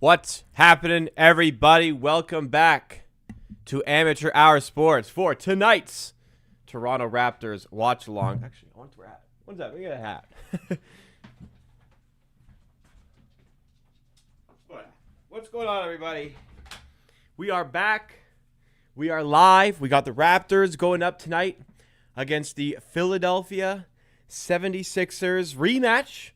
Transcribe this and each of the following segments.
What's happening, everybody? Welcome back to Amateur Hour Sports for tonight's Toronto Raptors watch along. Actually, I want to wear a hat. What's that? We got a hat. What's going on, everybody? We are back. We are live. We got the Raptors going up tonight against the Philadelphia 76ers rematch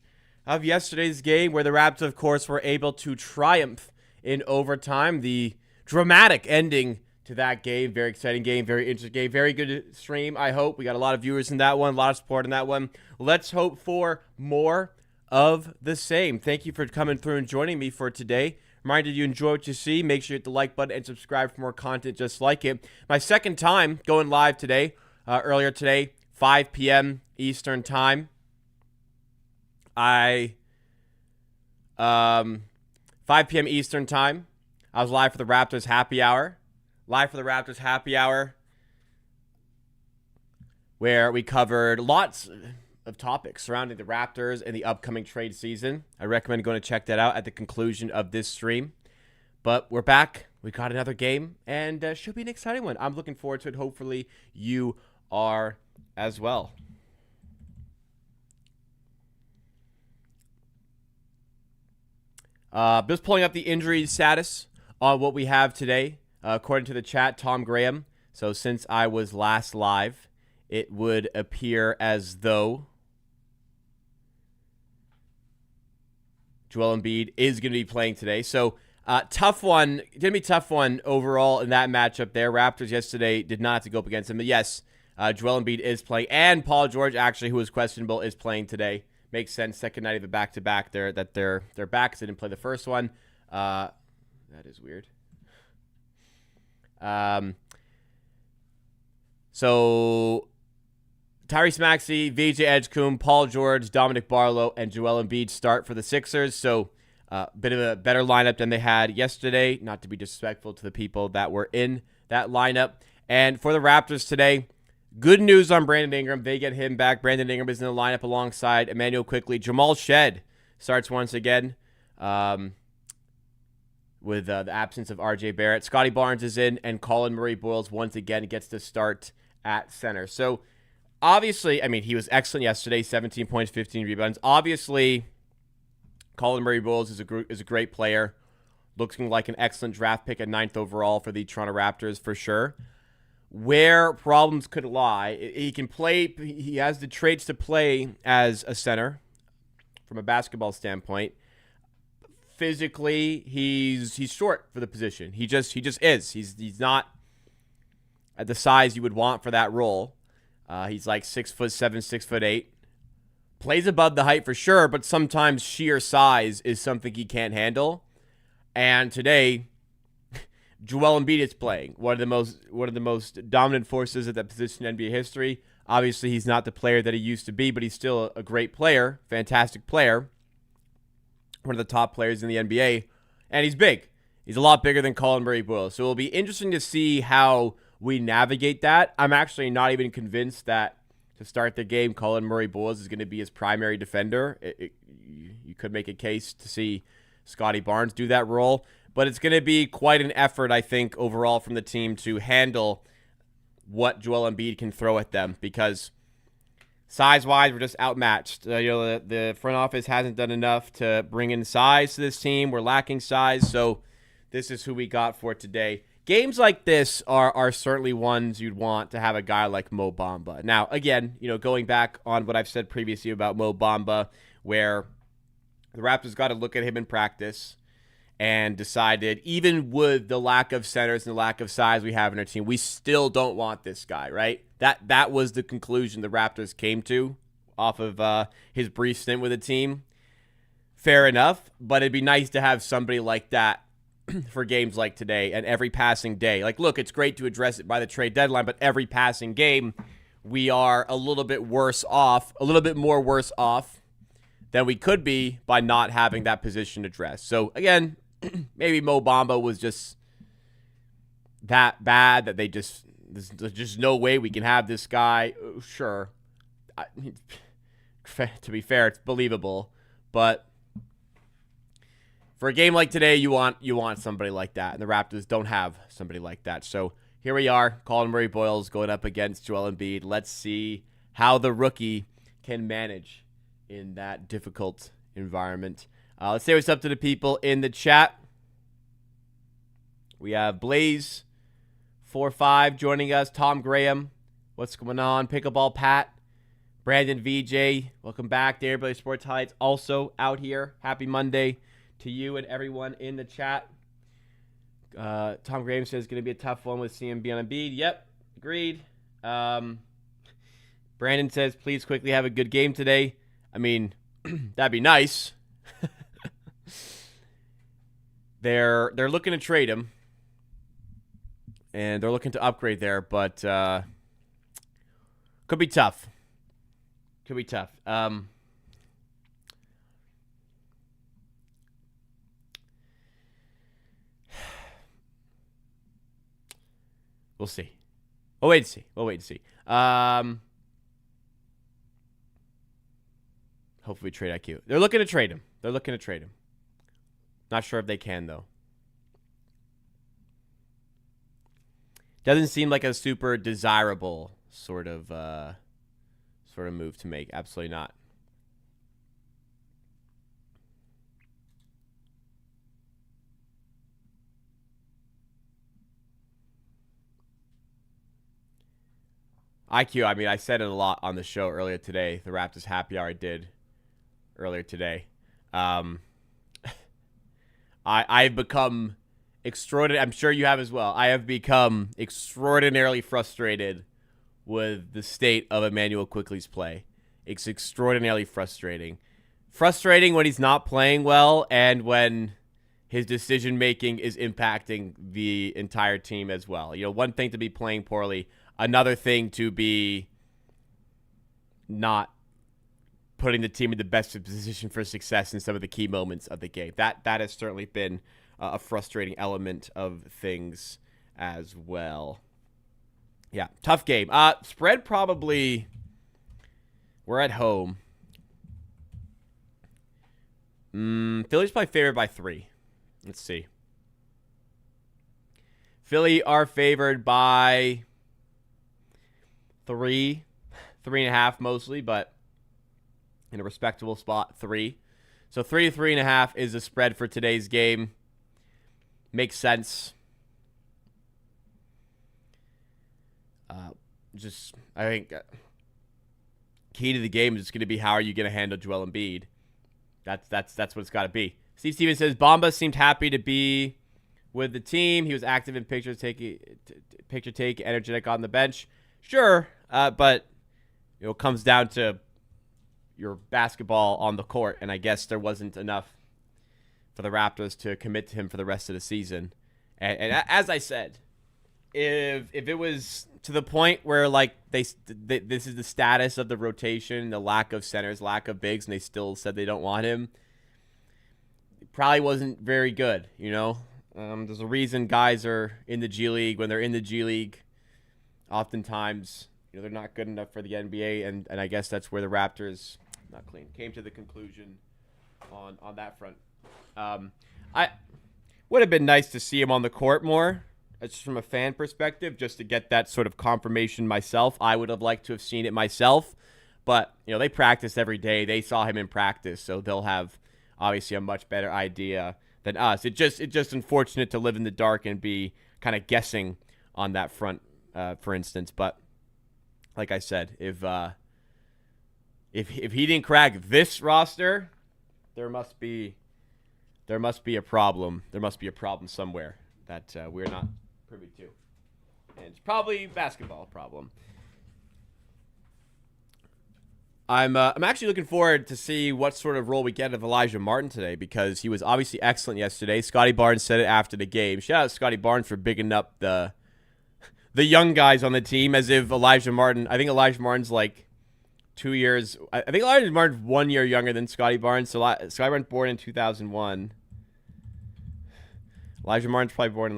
of yesterday's game, where the Raptors, of course, were able to triumph in overtime. The dramatic ending to that game. Very exciting game, very interesting game, very good stream, I hope. We got a lot of viewers in that one, a lot of support in that one. Let's hope for more of the same. Thank you for coming through and joining me for today. Reminder, you enjoy what you see. Make sure you hit the like button and subscribe for more content just like it. My second time going live today, earlier today, 5 p.m. Eastern time. 5 p.m. Eastern time. I was live for the Raptors Happy Hour. Where we covered lots of topics surrounding the Raptors and the upcoming trade season. I recommend going to check that out at the conclusion of this stream. But we're back. We got another game, and should be an exciting one. I'm looking forward to it. Hopefully you are as well. Just pulling up the injury status on what we have today. According to the chat, Tom Graham. So since I was last live, it would appear as though Joel Embiid is going to be playing today. So tough one. Going to be a tough one overall in that matchup there. Raptors yesterday did not have to go up against him. But yes, Joel Embiid is playing. And Paul George, actually, who was questionable, is playing today. Makes sense. Second night of a back-to-back there that they're back because they didn't play the first one. That is weird. So Tyrese Maxey, VJ Edgecombe, Paul George, Dominic Barlow, and Joel Embiid start for the Sixers. So bit of a better lineup than they had yesterday. Not to be disrespectful to the people that were in that lineup. And for the Raptors today, good news on Brandon Ingram. They get him back. Brandon Ingram is in the lineup alongside Emmanuel Quickley. Jamal Shead starts once again with the absence of RJ Barrett. Scotty Barnes is in, and Colin Murray-Boyles once again gets to start at center. So, obviously, I mean, he was excellent yesterday, 17 points, 15 rebounds. Obviously, Colin Murray-Boyles is a great player. Looking like an excellent draft pick at 9th overall for the Toronto Raptors for sure. Where problems could lie, he can play. He has the traits to play as a center from a basketball standpoint. Physically, he's short for the position. He just is. He's not at the size you would want for that role. He's like 6'7", 6'8". Plays above the height for sure, but sometimes sheer size is something he can't handle. And today, Joel Embiid is playing one of the most dominant forces at that position in NBA history. Obviously, he's not the player that he used to be, but he's still a great player, fantastic player, one of the top players in the NBA, and he's big. He's a lot bigger than Colin Murray-Boyles. So it'll be interesting to see how we navigate that. I'm actually not even convinced that to start the game, Colin Murray-Boyles is going to be his primary defender. You could make a case to see Scotty Barnes do that role. But it's going to be quite an effort, I think, overall from the team to handle what Joel Embiid can throw at them because size-wise, we're just outmatched. The front office hasn't done enough to bring in size to this team. We're lacking size, so this is who we got for today. Games like this are certainly ones you'd want to have a guy like Mo Bamba. Now, again, going back on what I've said previously about Mo Bamba, where the Raptors got to look at him in practice and decided, even with the lack of centers and the lack of size we have in our team, we still don't want this guy, right? That was the conclusion the Raptors came to off of his brief stint with the team. Fair enough, but it'd be nice to have somebody like that for games like today and every passing day. Like, look, it's great to address it by the trade deadline, but every passing game, we are a little bit more worse off than we could be by not having that position addressed. So, again, maybe Mo Bamba was just that bad that there's just no way we can have this guy. Sure. To be fair, it's believable. But for a game like today, you want somebody like that, and the Raptors don't have somebody like that. So here we are, Colin Murray-Boyles going up against Joel Embiid. Let's see how the rookie can manage in that difficult environment. Let's say what's up to the people in the chat. We have Blaze45 joining us. Tom Graham, what's going on? Pickleball Pat. Brandon VJ, welcome back. Dairy Blaze Sports Highlights also out here. Happy Monday to you and everyone in the chat. Tom Graham says it's going to be a tough one with CMB on Embiid. Yep, agreed. Brandon says, please quickly have a good game today. I mean, that'd be nice. They're looking to trade him, and they're looking to upgrade there, but could be tough. Could be tough. We'll see. We'll wait and see. Hopefully trade IQ. They're looking to trade him. Not sure if they can, though. Doesn't seem like a super desirable sort of move to make. Absolutely not. IQ, I mean, I said it a lot on the show earlier today. The Raptors Happy Hour I did earlier today. I've become extraordinary. I'm sure you have as well. I have become extraordinarily frustrated with the state of Emmanuel Quickley's play. It's extraordinarily frustrating. Frustrating when he's not playing well and when his decision-making is impacting the entire team as well. You know, one thing to be playing poorly, another thing to be not putting the team in the best position for success in some of the key moments of the game. That has certainly been a frustrating element of things as well. Yeah, tough game. Spread probably, we're at home. Philly's probably favored by 3. Let's see. Philly are favored by 3, 3.5 mostly, but in a respectable spot, 3. So 3 to 3.5 is the spread for today's game. Makes sense. I think key to the game is going to be how are you going to handle Joel Embiid. That's what it's got to be. Steve Stevens says Bamba seemed happy to be with the team. He was active in picture take, energetic on the bench. Sure, but it comes down to your basketball on the court, and I guess there wasn't enough for the Raptors to commit to him for the rest of the season. And as I said, if it was to the point where like this is the status of the rotation, the lack of centers, lack of bigs, and they still said they don't want him, it probably wasn't very good. You know, there's a reason guys are in the G League. When they're in the G League, oftentimes they're not good enough for the NBA, and I guess that's where the Raptors came to the conclusion on that front. I would have been nice to see him on the court more. Just from a fan perspective, just to get that sort of confirmation myself. I would have liked to have seen it myself, but they practice every day. They saw him in practice, so they'll have obviously a much better idea than us. It's just unfortunate to live in the dark and be kind of guessing on that front, for instance. But like I said, if he didn't crack this roster, there must be a problem. There must be a problem somewhere that we're not privy to. And it's probably a basketball problem. I'm actually looking forward to see what sort of role we get of Elijah Martin today, because he was obviously excellent yesterday. Scotty Barnes said it after the game. Shout out to Scotty Barnes for bigging up the young guys on the team, as if Elijah Martin, I think Elijah Martin's like 2 years. I think Elijah Martin's 1 year younger than Scotty Barnes. So Scotty Barnes born in 2001. Elijah Martin's probably born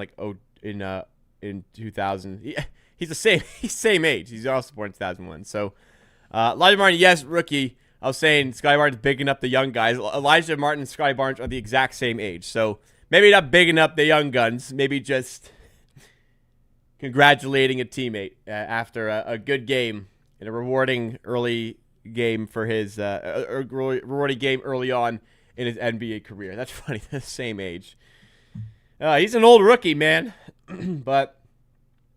in 2000. He's the same age. He's also born in 2001. So Elijah Martin, yes, rookie, I was saying Scotty Barnes bigging up the young guys. Elijah Martin and Scotty Barnes are the exact same age. So maybe not bigging up the young guns. Maybe just congratulating a teammate after a good game and a rewarding early game for his rewarding game early on in his NBA career. That's funny. The same age. He's an old rookie, man. But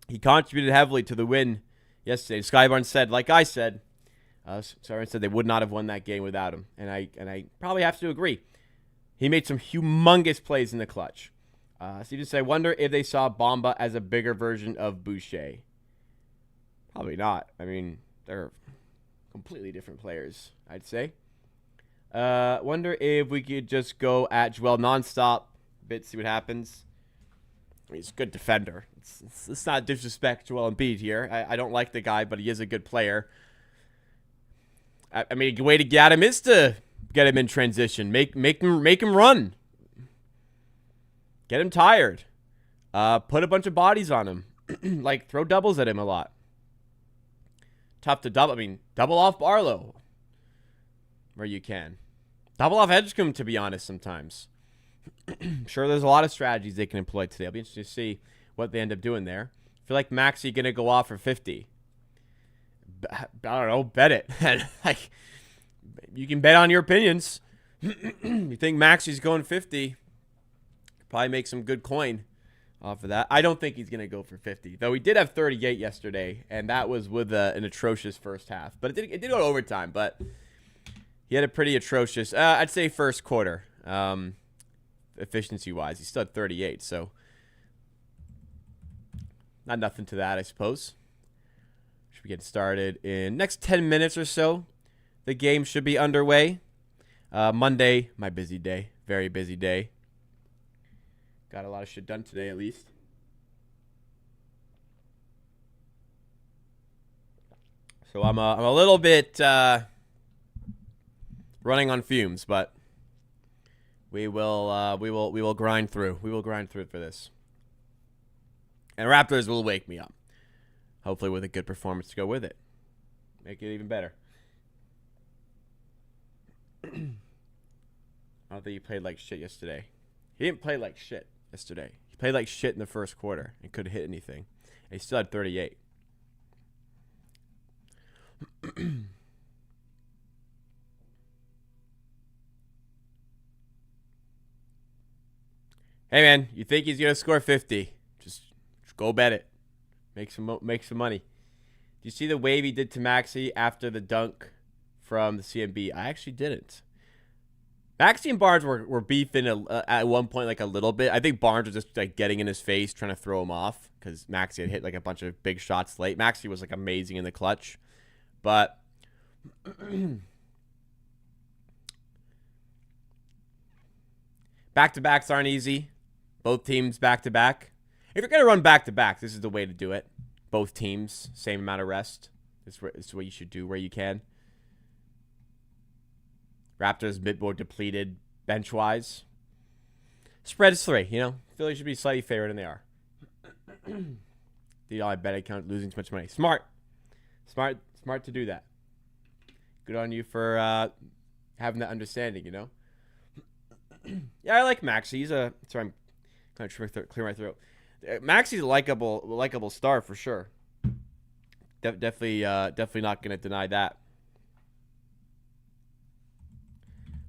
he contributed heavily to the win yesterday. Scotty Barnes said, like I said, Soren said they would not have won that game without him. And I probably have to agree. He made some humongous plays in the clutch. So you just say, I wonder if they saw Bamba as a bigger version of Boucher. Probably not. I mean, they're completely different players, I'd say. Wonder if we could just go at Joel nonstop, see what happens. He's a good defender. It's not disrespect Joel Embiid here. I don't like the guy, but he is a good player. I mean, a way to get him is to get him in transition. Make him run. Get him tired. Put a bunch of bodies on him. Like, throw doubles at him a lot. Tough to double. I mean, double off Barlow where you can. Double off Edgecombe, to be honest, sometimes. I'm sure there's a lot of strategies they can employ today. I'll be interested to see what they end up doing there. I feel like Maxey going to go off for 50. I don't know. Bet it. Like, you can bet on your opinions. You think Maxey's going 50? Probably make some good coin off of that. I don't think he's going to go for 50, though he did have 38 yesterday, and that was with an atrocious first half. But it did go to overtime, but he had a pretty atrocious, I'd say, first quarter. Efficiency-wise, he still had 38, so not nothing to that, I suppose. Should be getting started in next 10 minutes or so. The game should be underway. Monday, my busy day, very busy day. Got a lot of shit done today, at least. So I'm a little bit running on fumes, but we will grind through. We will grind through for this. And Raptors will wake me up. Hopefully with a good performance to go with it. Make it even better. I don't think he played like shit yesterday. He didn't play like shit yesterday. He played like shit in the first quarter and couldn't hit anything. And he still had 38. Hey man, you think he's gonna score 50? Just go bet it. Make some money. Do you see the wave he did to Maxey after the dunk from the CMB? I actually didn't. Maxey and Barnes were beefing at one point, like a little bit. I think Barnes was just like getting in his face, trying to throw him off because Maxey had hit like a bunch of big shots late. Maxey was like amazing in the clutch, but back-to-backs aren't easy. Both teams back-to-back. If you're going to run back-to-back, this is the way to do it. Both teams, same amount of rest. This is what you should do where you can. Raptors a bit more depleted bench-wise. Spread is 3, you know. Philly should be slightly favored, and they are. I bet I count losing too much money. Smart to do that. Good on you for having that understanding, you know. Yeah, I like Maxey. He's a... Sorry, I'm kind of clear my throat. Maxey's a likable star for sure. Definitely not going to deny that.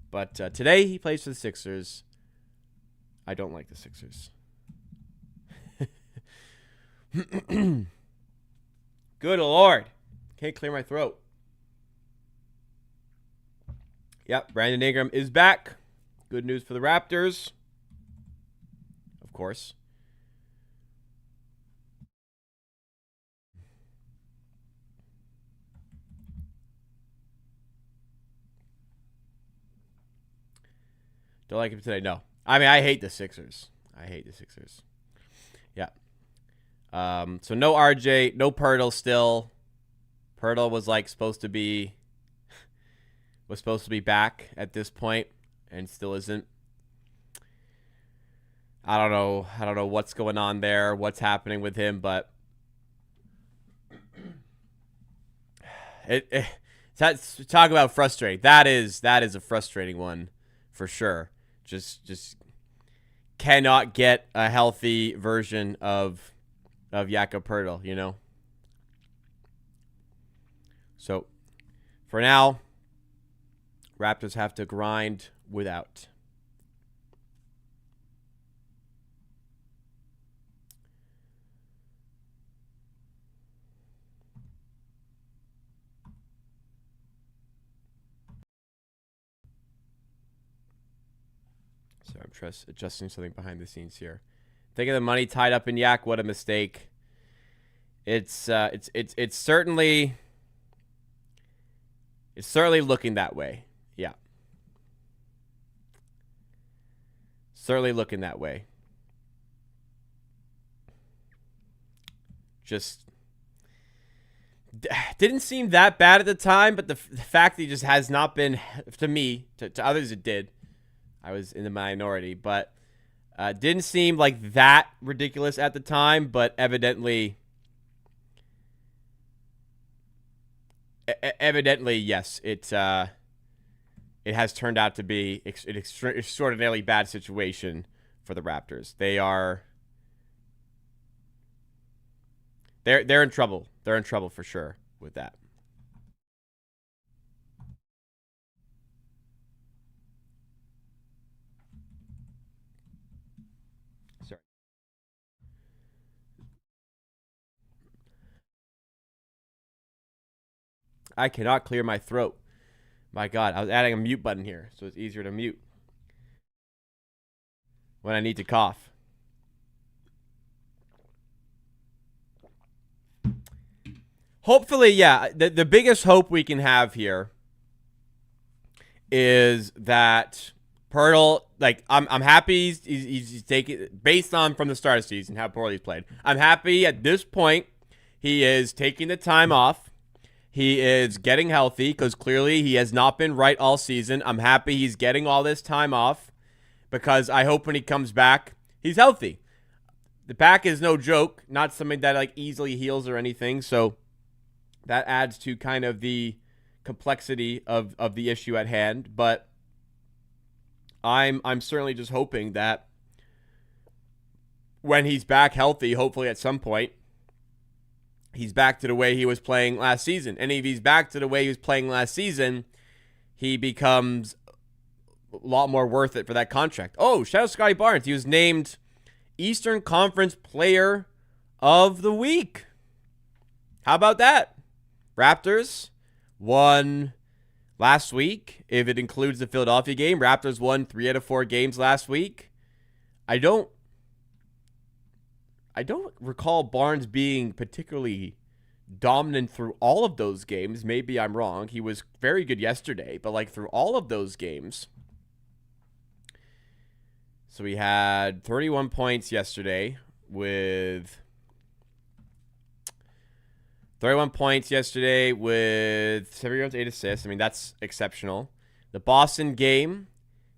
But today he plays for the Sixers. I don't like the Sixers. Good Lord. Can't clear my throat. Yep, Brandon Ingram is back. Good news for the Raptors. Of course. Don't like him today? No. I mean, I hate the Sixers. Yeah. So no RJ, no Pirtle still. Pirtle was like supposed to be back at this point and still isn't. I don't know what's going on there, what's happening with him, but Talk about frustrating. That is a frustrating one for sure. Just cannot get a healthy version of Jakob Poeltl, you know. So for now, Raptors have to grind without. So I'm adjusting something behind the scenes here. Think of the money tied up in Yak. What a mistake. It's certainly looking that way. Yeah. Certainly looking that way. Just didn't seem that bad at the time, but the fact that he just has not been, to me, to others it did. I was in the minority, but didn't seem like that ridiculous at the time, but evidently, yes, it has turned out to be an extraordinarily bad situation for the Raptors. They're in trouble. They're in trouble for sure with that. Sorry. I cannot clear my throat. My God, I was adding a mute button here, so it's easier to mute when I need to cough. Hopefully, yeah, the biggest hope we can have here is that Poeltl, like, I'm happy he's taking, based on from the start of the season, how poorly he's played. I'm happy at this point he is taking the time off. He is getting healthy because clearly he has not been right all season. I'm happy he's getting all this time off because I hope when he comes back, he's healthy. The back is no joke, not something that like easily heals or anything. So that adds to kind of the complexity of the issue at hand. But I'm certainly just hoping that when he's back healthy, hopefully at some point, he's back to the way he was playing last season. And if he's back to the way he was playing last season, he becomes a lot more worth it for that contract. Oh, shout out Scotty Barnes. He was named Eastern Conference Player of the Week. How about that? Raptors won last week. If it includes the Philadelphia game, Raptors won 3 out of 4 games last week. I don't recall Barnes being particularly dominant through all of those games. Maybe I'm wrong. He was very good yesterday, but like through all of those games. So he had 31 points yesterday with 7 rebounds, 8 assists. I mean, that's exceptional. The Boston game,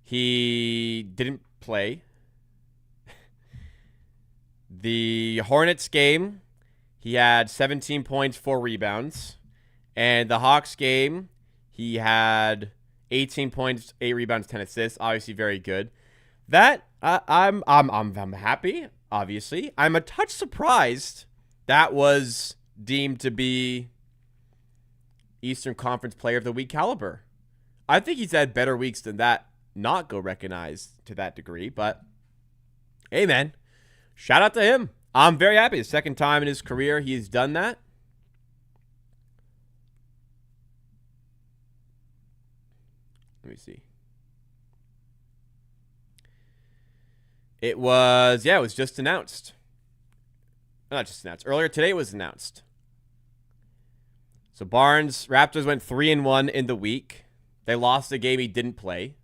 he didn't play. The Hornets game, he had 17 points, 4 rebounds. And the Hawks game, he had 18 points, 8 rebounds, 10 assists. Obviously very good. That I'm happy, obviously. I'm a touch surprised that was deemed to be Eastern Conference Player of the Week caliber. I think he's had better weeks than that, not go recognized to that degree, but hey man, shout out to him. I'm very happy. The second time in his career he's done that. Let me see. It was just announced. Not just announced. Earlier today it was announced. So Barnes, Raptors went 3-1 in the week. They lost the game he didn't play.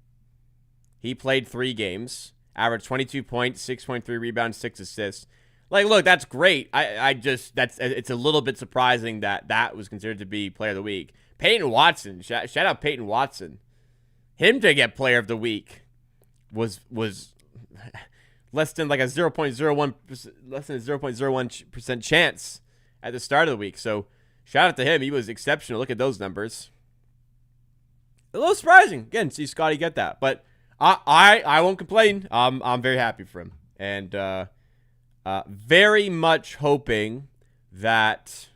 He played 3 games, averaged 22 points, 6.3 rebounds, 6 assists. Like, look, that's great. It's a little bit surprising that was considered to be Player of the Week. Peyton Watson, shout out Peyton Watson. Him to get Player of the Week was less than like a 0.01% chance at the start of the week. So shout out to him. He was exceptional. Look at those numbers. A little surprising. Again, see Scotty get that. But I won't complain. I'm very happy for him. And very much hoping that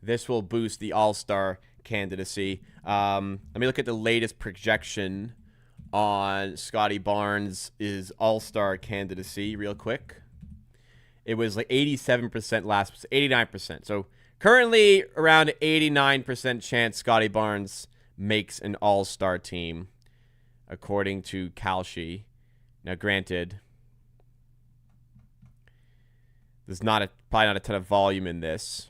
this will boost the All-Star candidacy. Let me look at the latest projection on Scotty Barnes' All-Star candidacy real quick. It was like 87% last, 89%. So currently around 89% chance Scotty Barnes makes an All-Star team, according to Kalshi. Now, granted, there's probably not a ton of volume in this.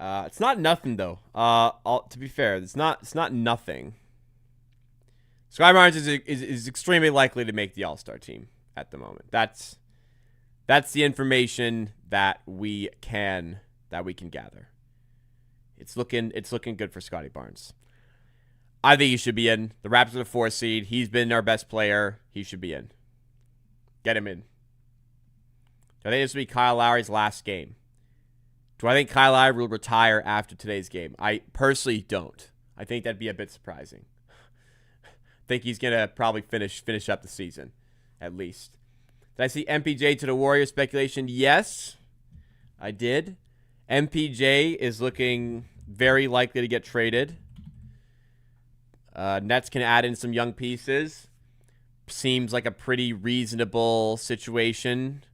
It's not nothing though. To be fair, it's not nothing. Scotty Barnes is extremely likely to make the All-Star team at the moment. That's the information that we can gather. It's looking good for Scotty Barnes. I think he should be in. The Raptors are the 4 seed. He's been our best player. He should be in. Get him in. I think this will be Kyle Lowry's last game. Do I think Kyle Lowry will retire after today's game? I personally don't. I think that'd be a bit surprising. I think he's going to probably finish up the season, at least. Did I see MPJ to the Warriors speculation? Yes, I did. MPJ is looking very likely to get traded. Nets can add in some young pieces. Seems like a pretty reasonable situation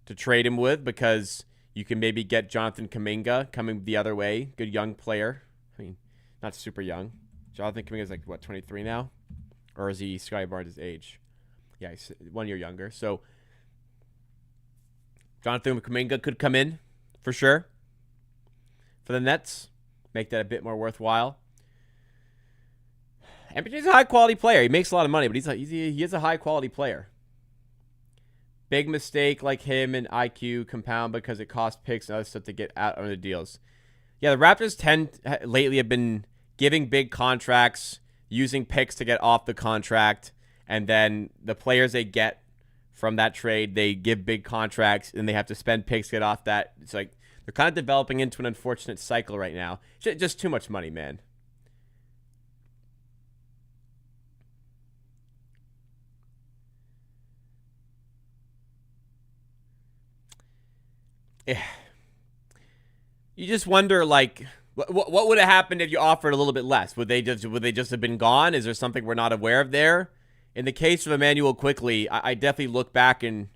to trade him with, because you can maybe get Jonathan Kuminga coming the other way. Good young player. I mean, not super young. Jonathan Kuminga is like, what, 23 now? Or is he Scotty Barnes' age? Yeah, he's 1 year younger. So Jonathan Kuminga could come in for sure for the Nets. Make that a bit more worthwhile. MPJ's a high-quality player. He makes a lot of money, but he is a high-quality player. Big mistake like him and IQ compound because it costs picks and other stuff to get out on the deals. Yeah, the Raptors lately have been giving big contracts, using picks to get off the contract, and then the players they get from that trade, they give big contracts, and they have to spend picks to get off that. It's like they're kind of developing into an unfortunate cycle right now. Just too much money, man. Yeah. You just wonder, like, what would have happened if you offered a little bit less? Would they just have been gone? Is there something we're not aware of there? In the case of Emmanuel Quickly, I definitely look back and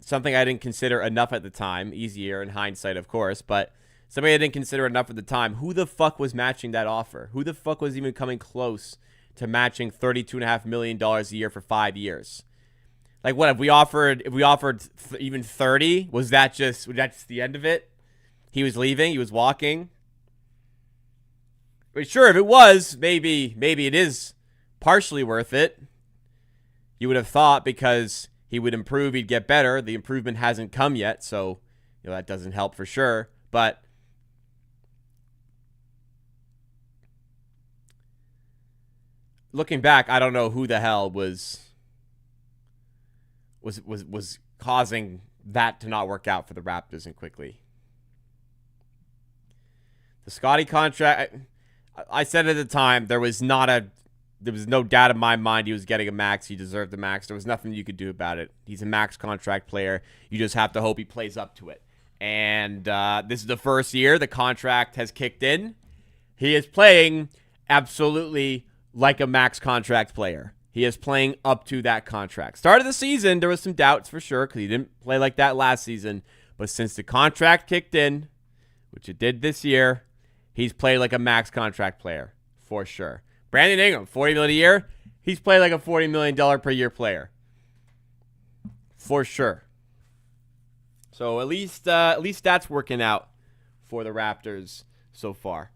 something I didn't consider enough at the time. Easier in hindsight, of course, but something I didn't consider enough at the time. Who the fuck was matching that offer? Who the fuck was even coming close to matching $32.5 million a year for 5 years? Like, what if we offered even 30? Was that just the end of it? He was leaving. He was walking. But sure, if it was, maybe it is partially worth it. You would have thought, because he would improve, he'd get better. The improvement hasn't come yet, so that doesn't help for sure. But looking back, I don't know who the hell was causing that to not work out for the Raptors and quickly. The Scotty contract, I said at the time, there was no doubt in my mind he was getting a max. He deserved the max. There was nothing you could do about it. He's a max contract player. You just have to hope he plays up to it. And this is the first year the contract has kicked in. He is playing absolutely like a max contract player. He is playing up to that contract. Start of the season, there was some doubts for sure because he didn't play like that last season. But since the contract kicked in, which it did this year, he's played like a max contract player for sure. Brandon Ingram, $40 million a year. He's played like a $40 million per year player for sure. So at least that's working out for the Raptors so far.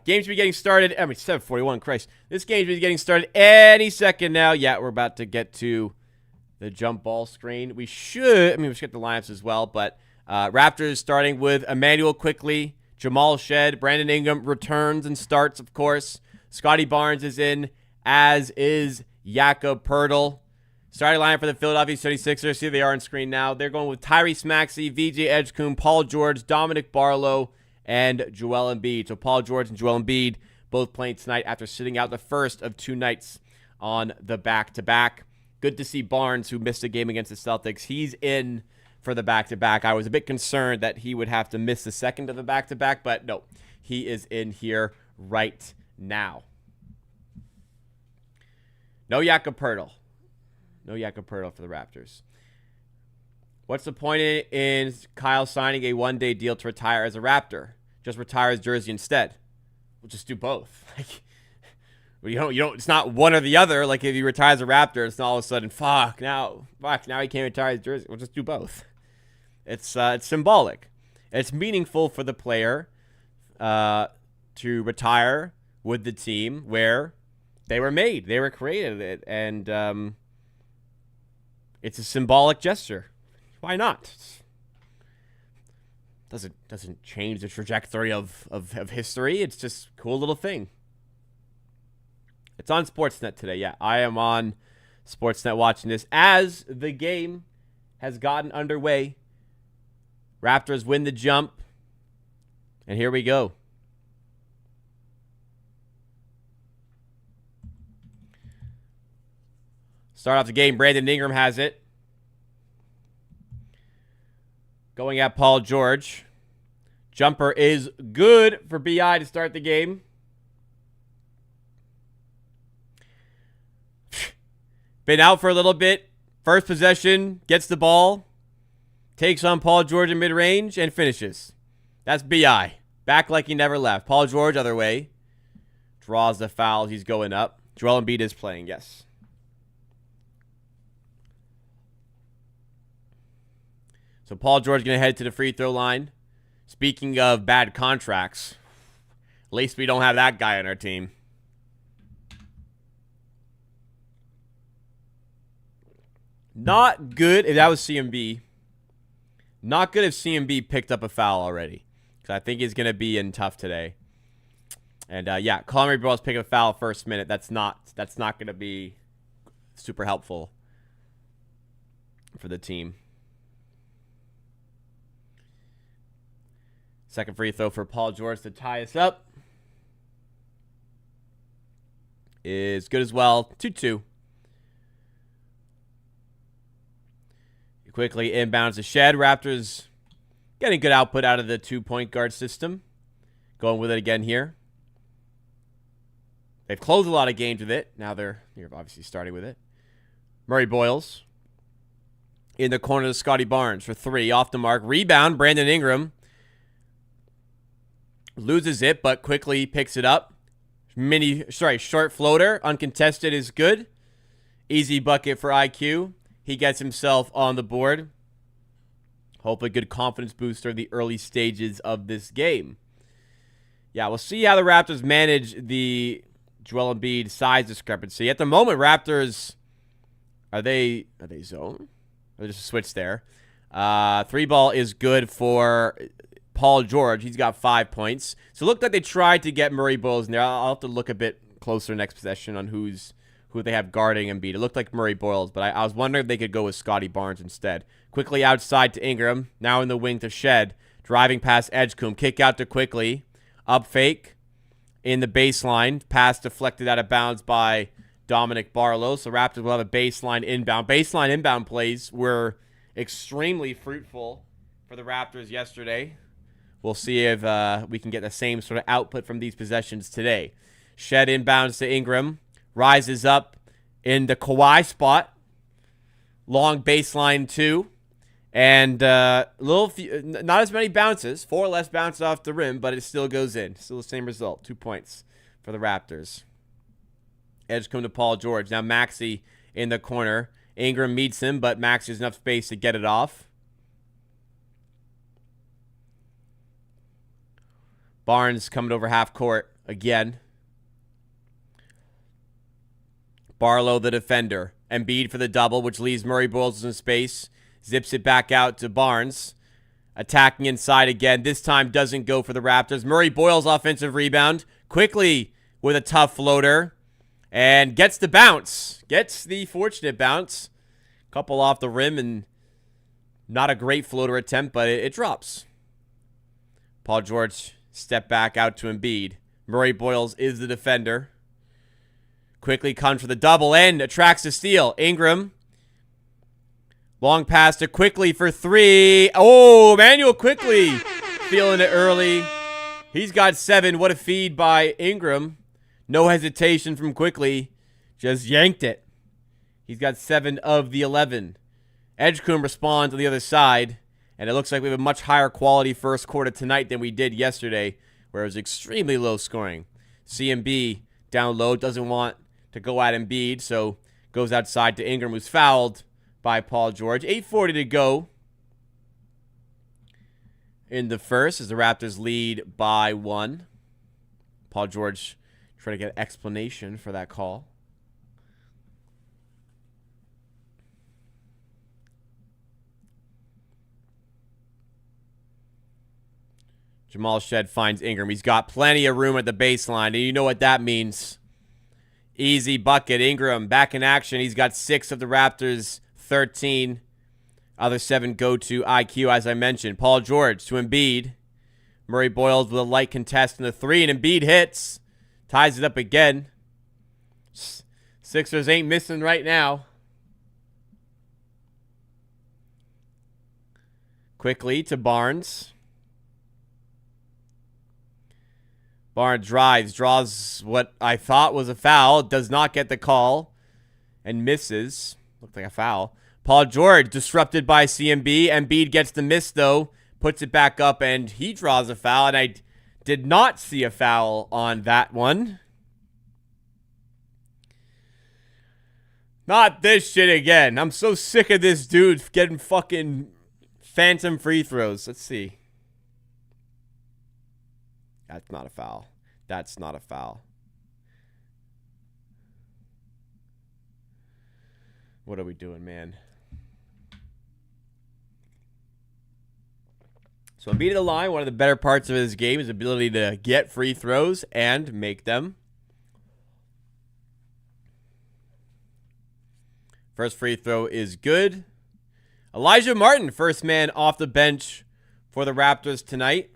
Games will be getting started. 7:41. Christ, this game will be getting started any second now. Yeah, we're about to get to the jump ball screen. We should get the lineups as well, but Raptors starting with Emmanuel Quickly, Jamal Shed, Brandon Ingram returns and starts, of course. Scotty Barnes is in, as is Jakob Poeltl. Starting lineup for the Philadelphia 76ers. See, they are on screen now. They're going with Tyrese Maxey, VJ Edgecombe, Paul George, Dominic Barlow, and Joel Embiid. So Paul George and Joel Embiid both playing tonight after sitting out the first of 2 nights on the back-to-back. Good to see Barnes, who missed a game against the Celtics. He's in for the back-to-back. I was a bit concerned that he would have to miss the second of the back-to-back, but no, he is in here right now. No Jakob Poeltl. No Jakob Poeltl for the Raptors. What's the point in Kyle signing a one-day deal to retire as a Raptor? Just retire his jersey instead. We'll just do both. You don't. It's not one or the other. Like if he retires a Raptor, it's not all of a sudden, now he can't retire his jersey. We'll just do both. It's symbolic. It's meaningful for the player to retire with the team where they were made, they were created, and it's a symbolic gesture. Why not? Doesn't change the trajectory of history. It's just a cool little thing. It's on Sportsnet today. Yeah, I am on Sportsnet watching this as the game has gotten underway. Raptors win the jump. And here we go. Start off the game. Brandon Ingram has it. Going at Paul George. Jumper is good for BI to start the game. Been out for a little bit. First possession, gets the ball. Takes on Paul George in mid-range and finishes. That's BI. Back like he never left. Paul George, other way. Draws the foul. He's going up. Joel Embiid is playing, yes. So Paul George going to head to the free throw line. Speaking of bad contracts, at least we don't have that guy on our team. Not good if that was CMB. Not good if CMB picked up a foul already. Because I think he's going to be in tough today. And yeah, Conley Ball's picking a foul first minute. That's not going to be super helpful for the team. Second free throw for Paul George to tie us up is good as well. 2-2. Quickly inbounds to Shed. Raptors getting good output out of the 2-point guard system. Going with it again here. They've closed a lot of games with it. Now they're obviously starting with it. Murray Boyles in the corner to Scotty Barnes for 3. Off the mark. Rebound. Brandon Ingram loses it, but quickly picks it up. Short floater. Uncontested is good. Easy bucket for IQ. He gets himself on the board. Hopefully good confidence booster in the early stages of this game. Yeah, we'll see how the Raptors manage the Joel Embiid size discrepancy. At the moment, Raptors, are they zone? There's just a switch there. 3-ball is good for Paul George. He's got 5 points. So it looked like they tried to get Murray Boyles in there. I'll have to look a bit closer next possession on who they have guarding Embiid. It looked like Murray Boyles, but I was wondering if they could go with Scotty Barnes instead. Quickly outside to Ingram. Now in the wing to Shed. Driving past Edgecombe. Kick out to Quickly. Up fake. In the baseline. Pass deflected out of bounds by Dominic Barlow. So Raptors will have a baseline inbound. Baseline inbound plays were extremely fruitful for the Raptors yesterday. We'll see if we can get the same sort of output from these possessions today. Shed inbounds to Ingram. Rises up in the Kawhi spot. Long baseline 2. And not as many bounces. 4 less bounces off the rim, but it still goes in. Still the same result. 2 points for the Raptors. Edgecombe to Paul George. Now Maxey in the corner. Ingram meets him, but Maxey has enough space to get it off. Barnes coming over half court again. Barlow, the defender. Embiid for the double, which leaves Murray Boyles in space. Zips it back out to Barnes. Attacking inside again. This time doesn't go for the Raptors. Murray Boyles offensive rebound. Quickly with a tough floater. And gets the bounce. Gets the fortunate bounce. Couple off the rim and not a great floater attempt, but it drops. Paul George step back out to Embiid. Murray Boyles is the defender. Quickly comes for the double and attracts a steal. Ingram. Long pass to Quickly for three. Oh, Emmanuel Quickly feeling it early. He's got 7. What a feed by Ingram. No hesitation from Quickly. Just yanked it. He's got 7 of the 11. Edgecombe responds on the other side. And it looks like we have a much higher quality first quarter tonight than we did yesterday, where it was extremely low scoring. CMB down low, doesn't want to go at Embiid, so goes outside to Ingram, who's fouled by Paul George. 8:40 to go in the first as the Raptors lead by 1. Paul George trying to get an explanation for that call. Jamal Shed finds Ingram. He's got plenty of room at the baseline, and you know what that means. Easy bucket. Ingram back in action. He's got 6 of the Raptors' 13. Other 7 go to IQ, as I mentioned. Paul George to Embiid. Murray Boyles with a light contest in the 3, and Embiid hits. Ties it up again. Sixers ain't missing right now. Quickly to Barnes. Barnes drives, draws what I thought was a foul, does not get the call, and misses. Looked like a foul. Paul George disrupted by CMB. Embiid gets the miss, though, puts it back up, and he draws a foul, and I did not see a foul on that one. Not this shit again. I'm so sick of this dude getting fucking phantom free throws. Let's see. That's not a foul. That's not a foul. What are we doing, man? So Embiid at the line, one of the better parts of his game is his ability to get free throws and make them. First free throw is good. Elijah Martin, first man off the bench for the Raptors tonight.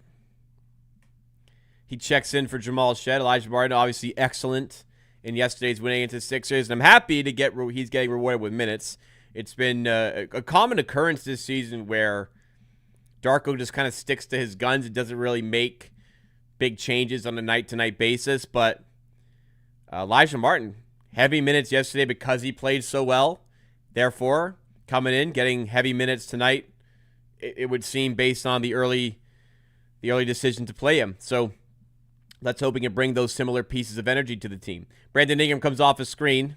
He checks in for Jamal Shed. Elijah Martin, obviously excellent in yesterday's winning against the Sixers. And I'm happy to get he's getting rewarded with minutes. It's been a common occurrence this season where Darko just kind of sticks to his guns. It doesn't really make big changes on a night-to-night basis. But Elijah Martin, heavy minutes yesterday because he played so well. Therefore, coming in, getting heavy minutes tonight, it would seem based on the early decision to play him. So let's hope he can bring those similar pieces of energy to the team. Brandon Ingram comes off a screen.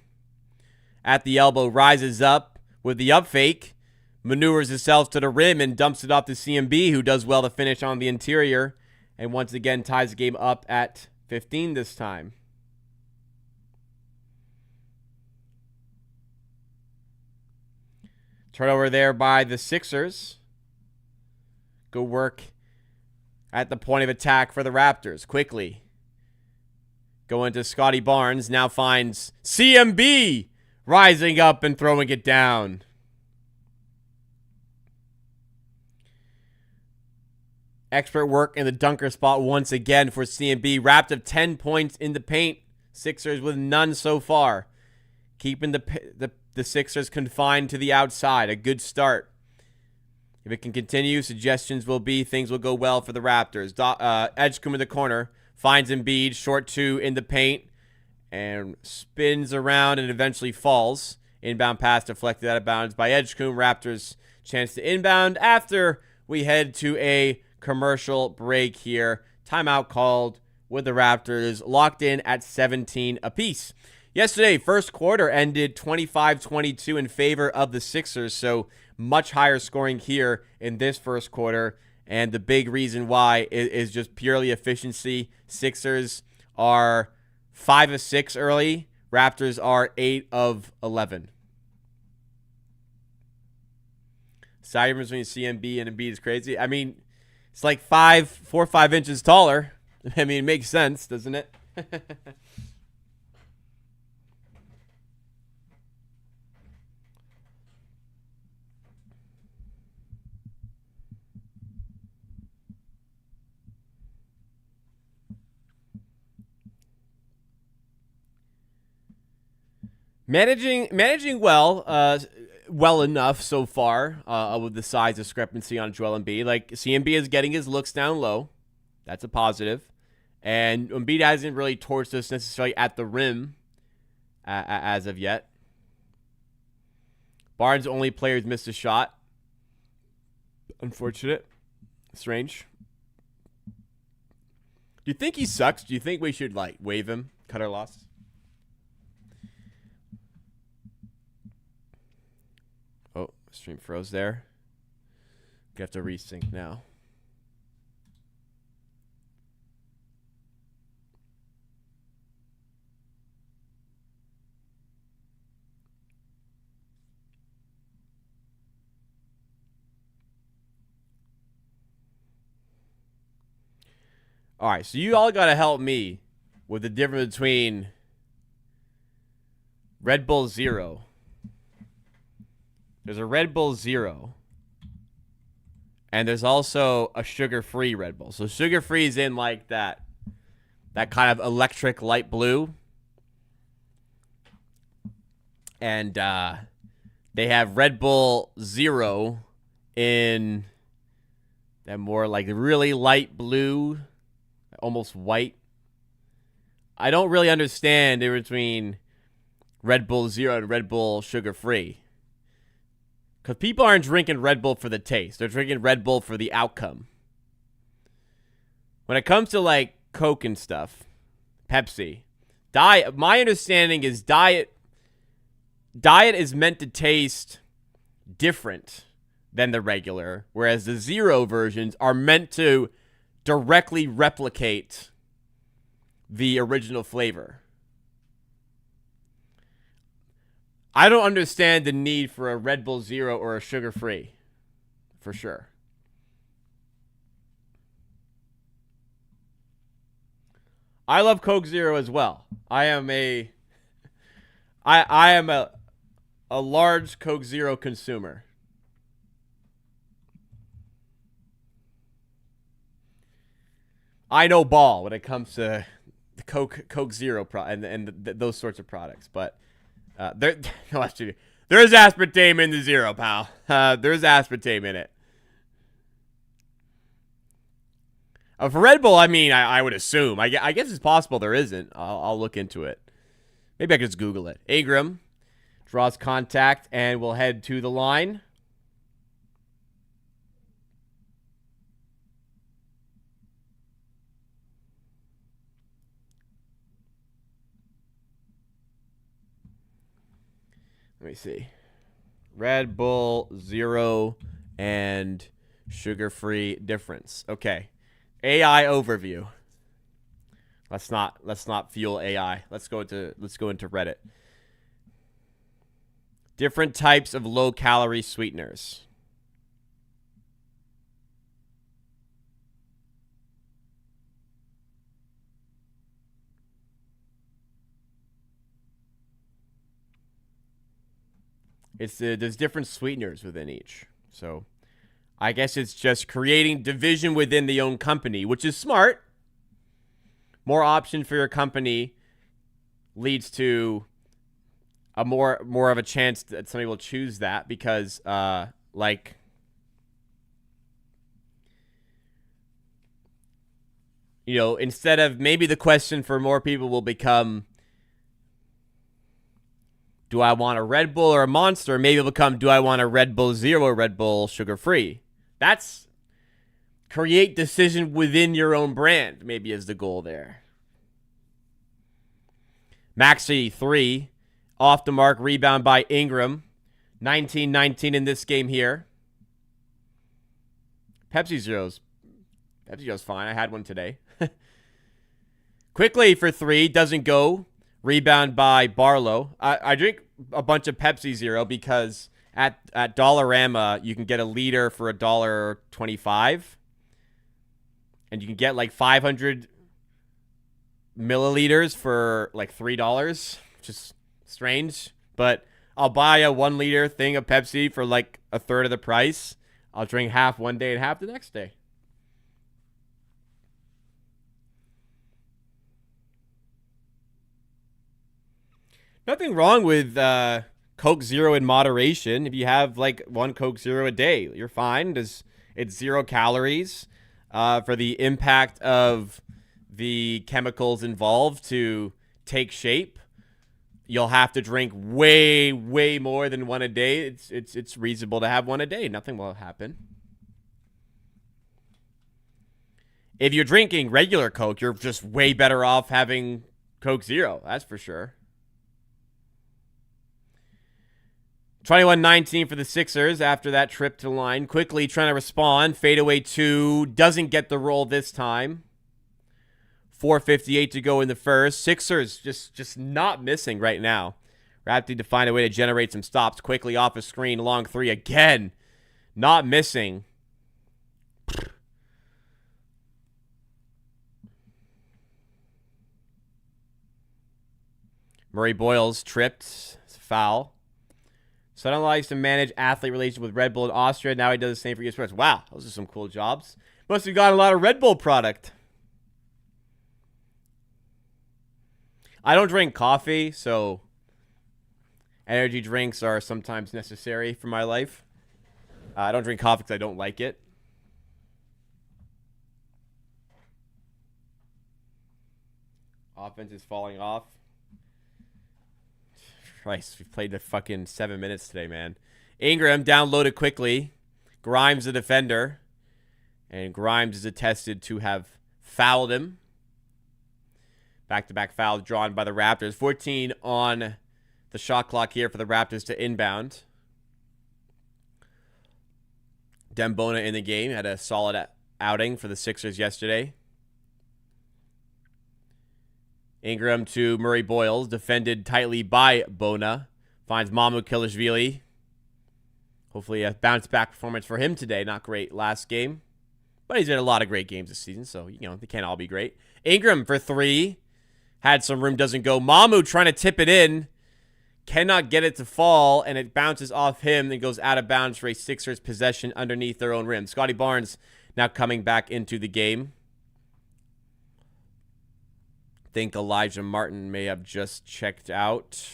At the elbow, rises up with the up fake. Maneuvers himself to the rim and dumps it off to CMB, who does well to finish on the interior. And once again, ties the game up at 15 this time. Turnover there by the Sixers. Go work at the point of attack for the Raptors. Quickly. Going to Scotty Barnes. Now finds CMB. Rising up and throwing it down. Expert work in the dunker spot once again for CMB. Wrapped up 10 points in the paint. Sixers with none so far. Keeping the Sixers confined to the outside. A good start. If it can continue, suggestions will be things will go well for the Raptors. Edgecombe in the corner. Finds Embiid. Short 2 in the paint. And spins around and eventually falls. Inbound pass deflected out of bounds by Edgecombe. Raptors chance to inbound after we head to a commercial break here. Timeout called with the Raptors locked in at 17 apiece. Yesterday, first quarter ended 25-22 in favor of the Sixers, so much higher scoring here in this first quarter, and the big reason why is just purely efficiency. Sixers are 5 of 6 early. Raptors are 8 of 11. Side difference between CMB and Embiid is crazy. I mean, it's like 4 or 5 inches taller. I mean, it makes sense, doesn't it? Managing well enough so far with the size discrepancy on Joel Embiid. Like, CMB is getting his looks down low. That's a positive. And Embiid hasn't really torched us necessarily at the rim as of yet. Barnes' only player who's missed a shot. Unfortunate. Strange. Do you think he sucks? Do you think we should, like, waive him? Cut our losses? Oh, stream froze there. We have to resync now. All right, so you all got to help me with the difference between Red Bull Zero. There's a Red Bull Zero. And there's also a sugar-free Red Bull. So sugar-free is in like that kind of electric light blue. And they have Red Bull Zero in that more like really light blue, almost white. I don't really understand the difference between Red Bull Zero and Red Bull sugar-free. Because people aren't drinking Red Bull for the taste. They're drinking Red Bull for the outcome. When it comes to, like, Coke and stuff, Pepsi, diet, my understanding is diet is meant to taste different than the regular, whereas the zero versions are meant to directly replicate the original flavor. I don't understand the need for a Red Bull Zero or a sugar-free, for sure. I love Coke Zero as well. I am a large Coke Zero consumer. I know ball when it comes to the Coke Zero and those sorts of products, but there is aspartame in the Zero, pal. There's aspartame in it. For Red Bull, I mean, I would assume. I guess it's possible there isn't. I'll look into it. Maybe I could just Google it. Ingram draws contact and will head to the line. Let me see. Red Bull Zero and sugar-free difference. Okay. AI overview. Let's not fuel AI. Let's go into Reddit. Different types of low-calorie sweeteners. There's different sweeteners within each. So I guess it's just creating division within the own company, which is smart. More option for your company leads to a more of a chance that somebody will choose that because like instead of maybe the question for more people will become, do I want a Red Bull or a Monster? Maybe it'll become, do I want a Red Bull Zero or Red Bull sugar-free? That's create decision within your own brand, maybe is the goal there. Maxey 3, off the mark, rebound by Ingram. 19-19 in this game here. Pepsi Zero's fine. I had one today. Quickly for 3, doesn't go. Rebound by Barlow. I drink a bunch of Pepsi Zero because at Dollarama you can get a liter for $1.25, and you can get like 500 milliliters for like $3, which is strange. But I'll buy a 1 liter thing of Pepsi for like a third of the price. I'll drink half one day and half the next day. Nothing wrong with Coke Zero in moderation. If you have like one Coke Zero a day, you're fine. It's 0 calories. For the impact of the chemicals involved to take shape, you'll have to drink way, way more than one a day. It's reasonable to have one a day. Nothing will happen. If you're drinking regular Coke, you're just way better off having Coke Zero. That's for sure. 21-19 for the Sixers after that trip to the line. Quickly trying to respond. Fadeaway 2. Doesn't get the roll this time. 4:58 to go in the first. Sixers just not missing right now. Raptors need to find a way to generate some stops quickly off a screen. Long 3 again. Not missing. Murray Boyles tripped. It's a foul. Son likes to manage athlete relations with Red Bull in Austria. Now he does the same for ESPN. Wow, those are some cool jobs. Must have gotten a lot of Red Bull product. I don't drink coffee, so energy drinks are sometimes necessary for my life. I don't drink coffee because I don't like it. Offense is falling off. Christ, we've played the fucking 7 minutes today, man. Ingram downloaded quickly. Grimes the defender. And Grimes is attested to have fouled him. Back-to-back fouls drawn by the Raptors. 14 on the shot clock here for the Raptors to inbound. Dembona in the game. Had a solid outing for the Sixers yesterday. Ingram to Murray Boyles. Defended tightly by Bona. Finds Mamu Kilishvili. Hopefully a bounce-back performance for him today. Not great last game. But he's had a lot of great games this season, so, they can't all be great. Ingram for 3. Had some room, doesn't go. Mamu trying to tip it in. Cannot get it to fall, and it bounces off him and goes out of bounds for a Sixers possession underneath their own rim. Scotty Barnes now coming back into the game. Think Elijah Martin may have just checked out.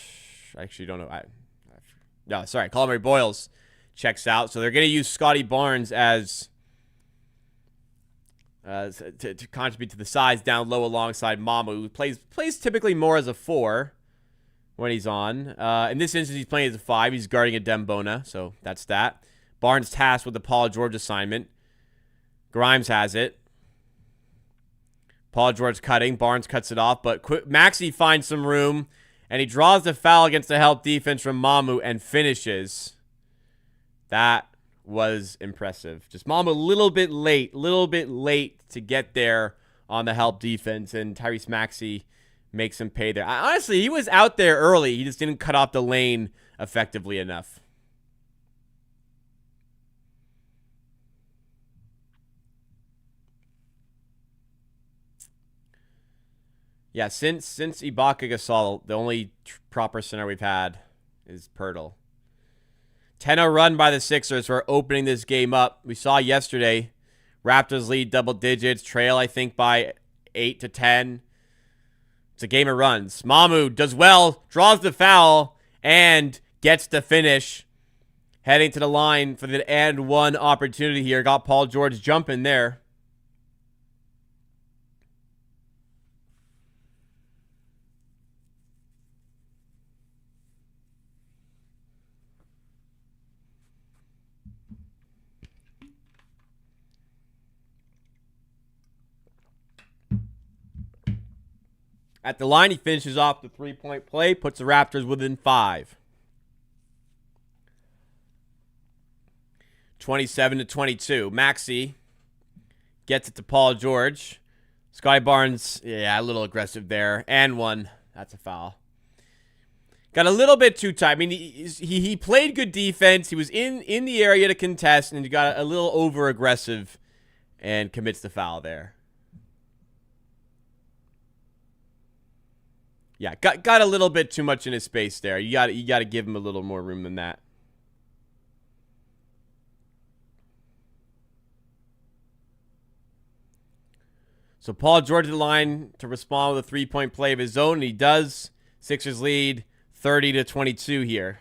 I actually don't know. No, sorry. Murray Boyles checks out. So they're going to use Scotty Barnes as to contribute to the size down low alongside Mamu, who plays typically more as a 4 when he's on. In this instance, he's playing as a 5. He's guarding a Dembona, so that's that. Barnes tasked with the Paul George assignment. Grimes has it. Paul George cutting. Barnes cuts it off, but Maxey finds some room, and he draws the foul against the help defense from Mamu and finishes. That was impressive. Just Mamu a little bit late to get there on the help defense, and Tyrese Maxey makes him pay there. Honestly, he was out there early. He just didn't cut off the lane effectively enough. Yeah, since Ibaka Gasol, the only proper center we've had is Pirtle. 10-0 run by the Sixers for opening this game up. We saw yesterday, Raptors lead double digits, trail, I think, by 8 to 10. It's a game of runs. Mamu does well, draws the foul, and gets the finish. Heading to the line for the and one opportunity here. Got Paul George jumping there. At the line, he finishes off the three-point play, puts the Raptors within 5. 27-22. Maxey gets it to Paul George. Scotty Barnes, a little aggressive there. And 1. That's a foul. Got a little bit too tight. I mean, he played good defense. He was in the area to contest, and he got a little over-aggressive and commits the foul there. Yeah, got a little bit too much in his space there. You got to give him a little more room than that. So Paul George at the line to respond with a three-point play of his own, and he does. Sixers lead 30-22 here.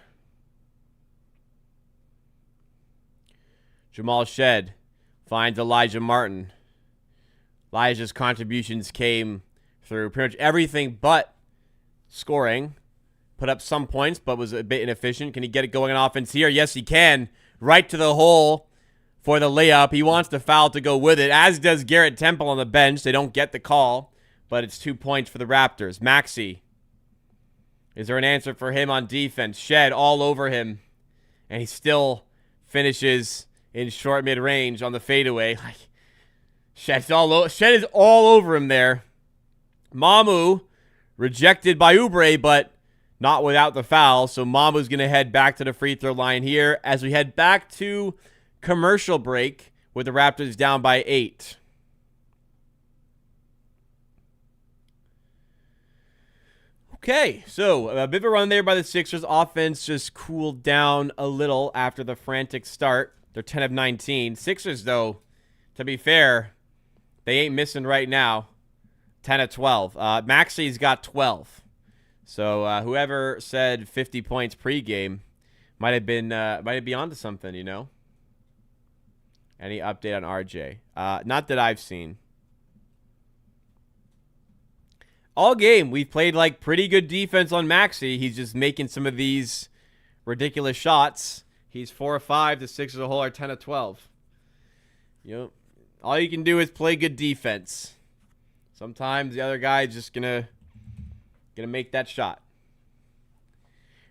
Jamal Shed finds Elijah Martin. Elijah's contributions came through pretty much everything but scoring. Put up some points, but was a bit inefficient. Can he get it going on offense here? Yes, he can. Right to the hole for the layup. He wants the foul to go with it, as does Garrett Temple on the bench. They don't get the call, but it's 2 points for the Raptors. Maxey. Is there an answer for him on defense? Shed all over him, and he still finishes in short mid-range on the fadeaway. Shed is all over him there. Mamu rejected by Oubre, but not without the foul. So Mamu's going to head back to the free throw line here as we head back to commercial break with the Raptors down by 8. Okay, so a bit of a run there by the Sixers. Offense just cooled down a little after the frantic start. They're 10 of 19. Sixers, though, to be fair, they ain't missing right now. 10 of 12. Maxey's got 12. So whoever said 50 points pregame might be onto something, you know. Any update on RJ? Not that I've seen. All game, we've played like pretty good defense on Maxey. He's just making some of these ridiculous shots. He's 4 of 5. The Sixers as a whole are 10 of 12. You know, all you can do is play good defense. Sometimes the other guy's just gonna make that shot.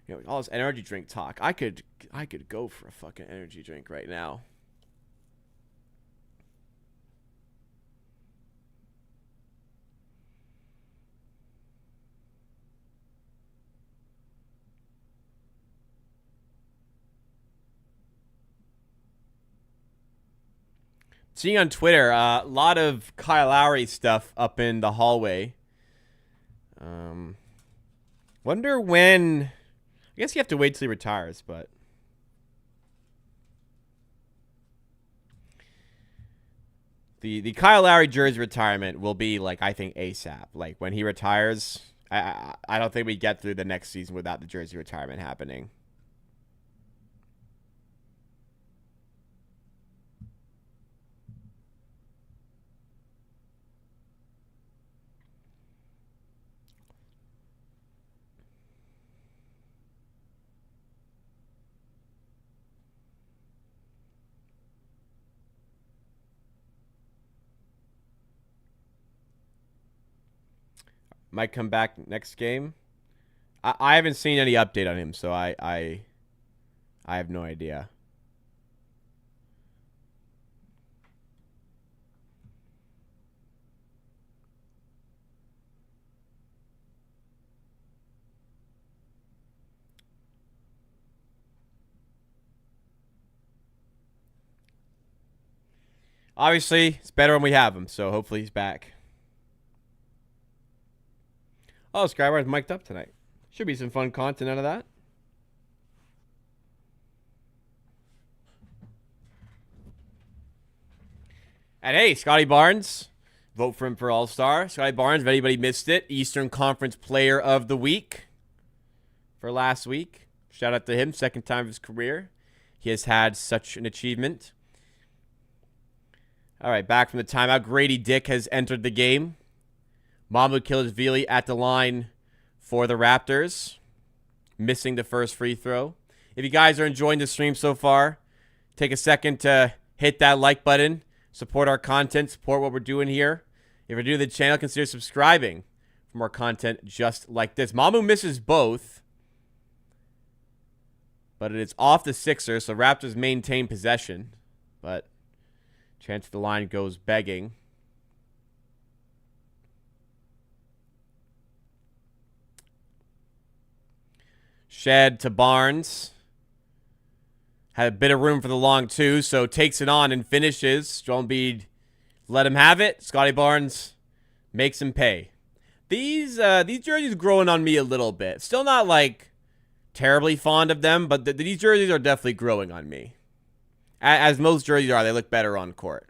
You know, all this energy drink talk. I could go for a fucking energy drink right now. Seeing on Twitter, a lot of Kyle Lowry stuff up in the hallway. Wonder when. I guess you have to wait till he retires, but the Kyle Lowry jersey retirement will be like, I think, ASAP. Like when he retires, I don't think we get through the next season without the jersey retirement happening. Might come back next game. I haven't seen any update on him, so I have no idea. Obviously, it's better when we have him, so hopefully he's back. Oh, Skywar's mic'd up tonight. Should be some fun content out of that. And hey, Scotty Barnes. Vote for him for All-Star. Scotty Barnes, if anybody missed it, Eastern Conference Player of the Week for last week. Shout out to him. Second time of his career. He has had such an achievement. All right, back from the timeout. Grady Dick has entered the game. Mahmoud Kilishvili at the line for the Raptors, missing the first free throw. If you guys are enjoying the stream so far, take a second to hit that like button, support our content, support what we're doing here. If you're new to the channel, consider subscribing for more content just like this. Mamu misses both, but it is off the Sixers, so Raptors maintain possession, but chance the line goes begging. Shed to Barnes. Had a bit of room for the long two, so takes it on and finishes. Joel Embiid let him have it. Scotty Barnes makes him pay. These jerseys growing on me a little bit. Still not like terribly fond of them, but these jerseys are definitely growing on me. As most jerseys are, they look better on court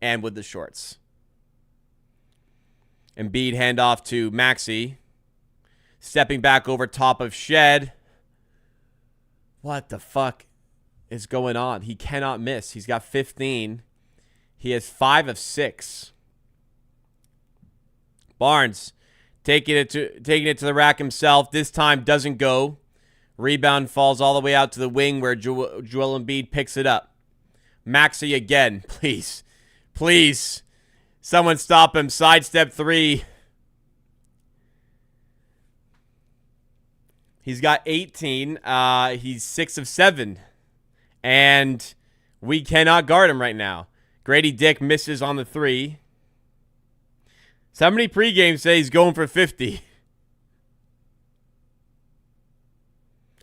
and with the shorts. Embiid handoff to Maxey. Stepping back over top of Shed. What the fuck is going on? He cannot miss. He's got 15. He has 5 of 6. Barnes taking it to the rack himself. This time doesn't go. Rebound falls all the way out to the wing where Joel Embiid picks it up. Maxey again. Please. Please. Someone stop him. Sidestep 3. He's got 18. He's 6 of 7. And we cannot guard him right now. Grady Dick misses on the 3. Somebody pregame say he's going for 50.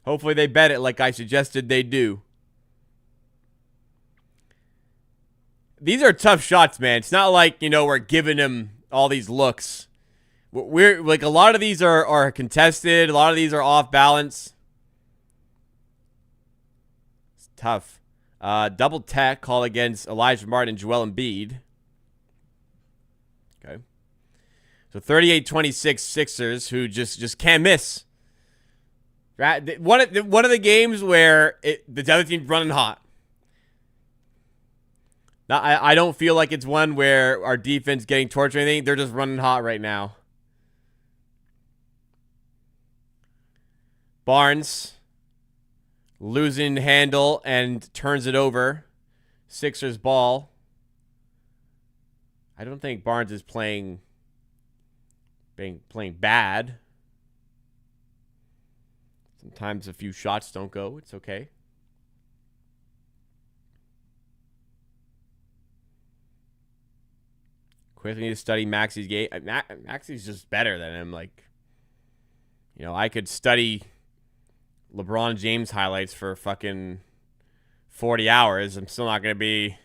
Hopefully they bet it like I suggested they do. These are tough shots, man. It's not like, we're giving him all these looks. We're like, a lot of these are contested. A lot of these are off balance. It's tough. Double tech call against Elijah Martin and Joel Embiid. Okay. So 38-26 Sixers, who just can't miss. One of the games where the other team's running hot. Now, I don't feel like it's one where our defense getting torched or anything. They're just running hot right now. Barnes losing handle and turns it over. Sixers ball. I don't think Barnes is playing bad. Sometimes a few shots don't go. It's okay. Quickly need to study Maxey's game. Maxey's just better than him. I could study LeBron James highlights for fucking 40 hours. I'm still not gonna be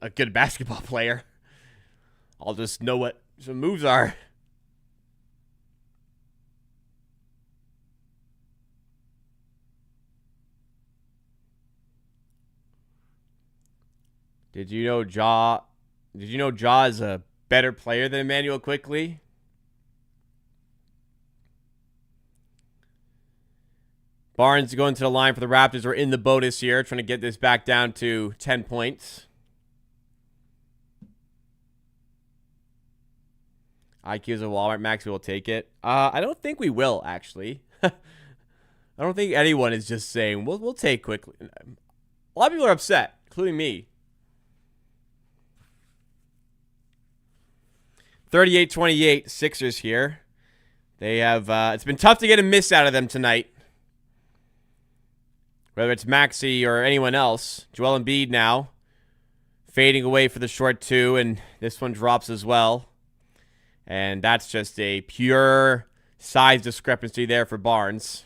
a good basketball player. I'll just know what some moves are. Did you know Ja is a better player than Emmanuel Quickley? Barnes going to the line for the Raptors. We're in the bonus here, trying to get this back down to 10 points. IQ's a Walmart. Maxey will take it. I don't think we will, actually. I don't think anyone is just saying, we'll take Quickley. A lot of people are upset, including me. 38-28 Sixers here. They have it's been tough to get a miss out of them tonight. Whether it's Maxey or anyone else. Joel Embiid now fading away for the short 2, and this one drops as well. And that's just a pure size discrepancy there for Barnes.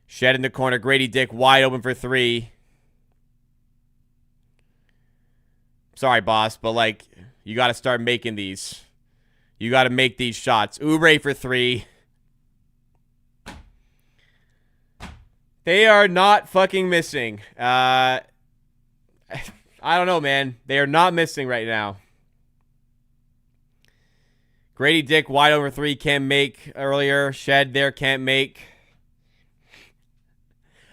Shed in the corner. Grady Dick wide open for 3. Sorry, boss, but you got to start making these. You got to make these shots. Oubre for 3. They are not fucking missing. I don't know, man. They are not missing right now. Grady Dick wide over 3, can't make earlier. Shed there, can't make.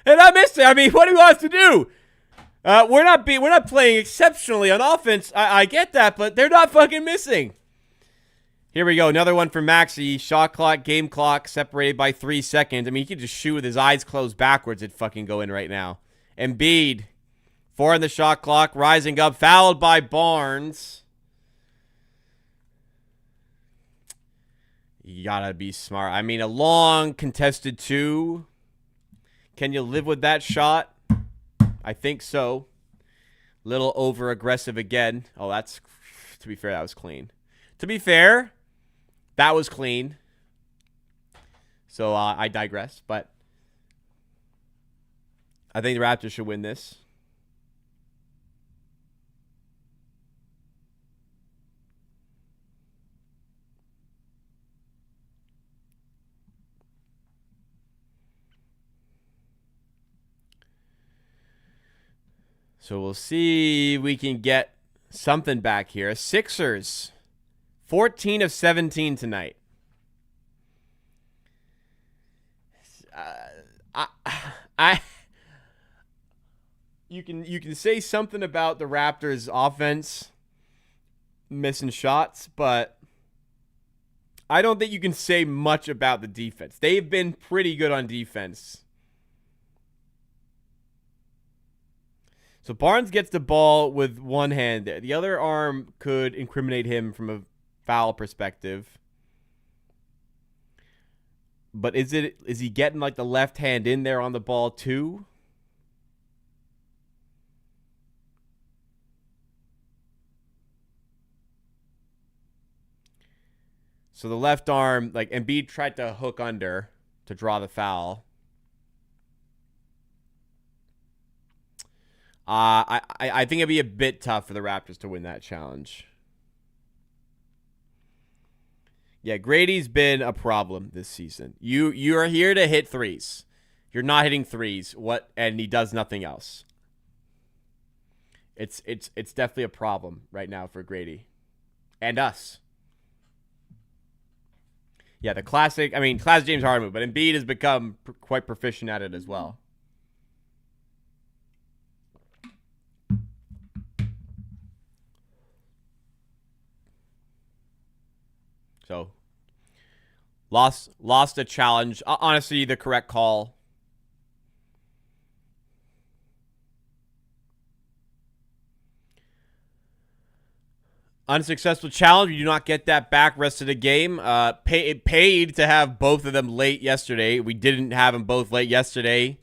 And not missing. I mean, what do you want us to do? We're not playing exceptionally on offense. I get that, but they're not fucking missing. Here we go. Another one for Maxey. Shot clock, game clock, separated by 3 seconds. I mean, he could just shoot with his eyes closed backwards. It'd fucking go in right now. Embiid, 4 on the shot clock, rising up, fouled by Barnes. You gotta be smart. I mean, a long contested 2. Can you live with that shot? I think so. Little over aggressive again. Oh, to be fair, that was clean. To be fair, that was clean. So I digress, but I think the Raptors should win this. So we'll see if we can get something back here. Sixers 14 of 17 tonight. You can say something about the Raptors offense missing shots, but I don't think you can say much about the defense. They've been pretty good on defense. So Barnes gets the ball with one hand there. The other arm could incriminate him from a foul perspective. But is he getting like the left hand in there on the ball too? So the left arm, like Embiid tried to hook under to draw the foul. I think it'd be a bit tough for the Raptors to win that challenge. Yeah, Grady's been a problem this season. You are here to hit threes. You're not hitting threes. And he does nothing else. It's definitely a problem right now for Grady and us. Yeah, the classic James Harden move, but Embiid has become quite proficient at it as well. So, lost a challenge. Honestly, the correct call. Unsuccessful challenge. You do not get that back rest of the game. It paid to have both of them late yesterday. We didn't have them both late yesterday.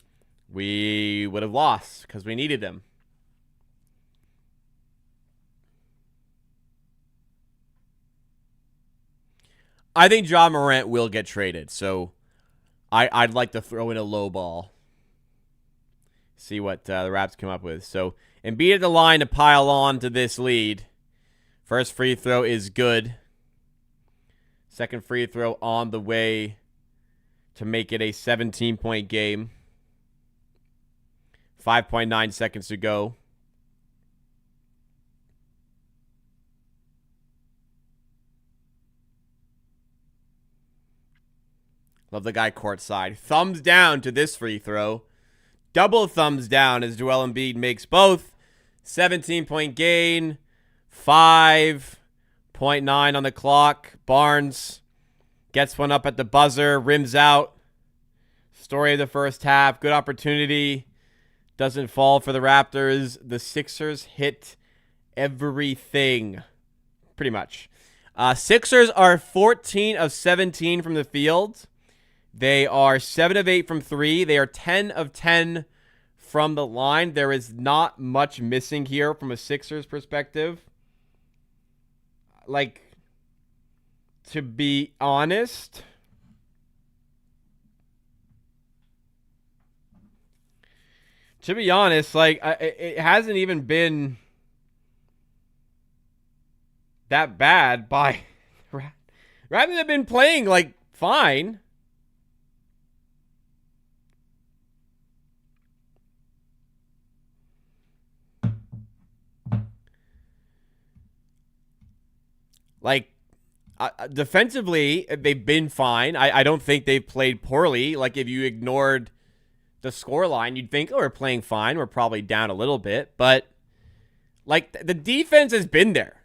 We would have lost because we needed them. I think Ja Morant will get traded, so I'd like to throw in a low ball. See what the Raps come up with. So Embiid at the line to pile on to this lead. First free throw is good. Second free throw on the way to make it a 17-point game. 5.9 seconds to go. Love the guy courtside. Thumbs down to this free throw. Double thumbs down as Joel Embiid makes both. 17-point gain. 5.9 on the clock. Barnes gets one up at the buzzer. Rims out. Story of the first half. Good opportunity. Doesn't fall for the Raptors. The Sixers hit everything. Pretty much. Sixers are 14 of 17 from the field. They are 7 of 8 from 3. They are 10 of 10 from the line. There is not much missing here from a Sixers perspective. Like, to be honest, like, it hasn't even been that bad by Raptors have been playing, like, fine. Like, defensively, they've been fine. I don't think they've played poorly. Like, if you ignored the scoreline, you'd think, oh, we're playing fine. We're probably down a little bit. But, like, the defense has been there.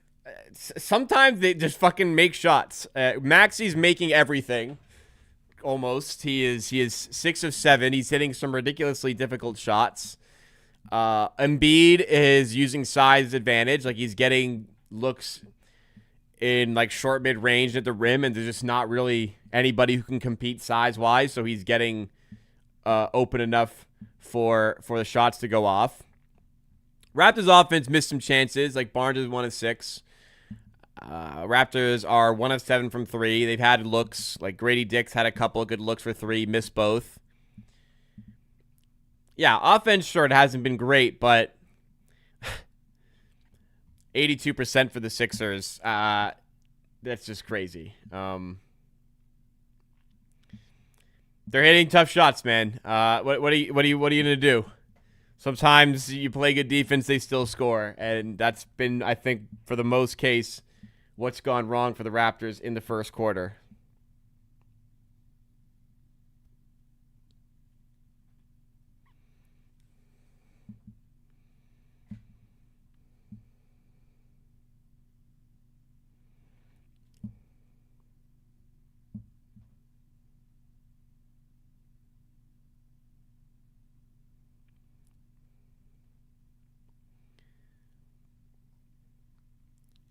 Sometimes they just fucking make shots. Maxi's making everything, almost. He is 6 of 7. He's hitting some ridiculously difficult shots. Embiid is using size advantage. Like, he's getting looks in like short mid range at the rim, and there's just not really anybody who can compete size wise. So he's getting open enough for the shots to go off. Raptors offense missed some chances. Like Barnes is 1 of 6. Raptors are 1 of 7 from 3. They've had looks. Like Grady Dick's had a couple of good looks for 3, missed both. Yeah, offense sure it hasn't been great, but 82% for the Sixers. That's just crazy. They're hitting tough shots, man. What are you gonna do? Sometimes you play good defense, they still score, and that's been, I think, for the most case, what's gone wrong for the Raptors in the first quarter.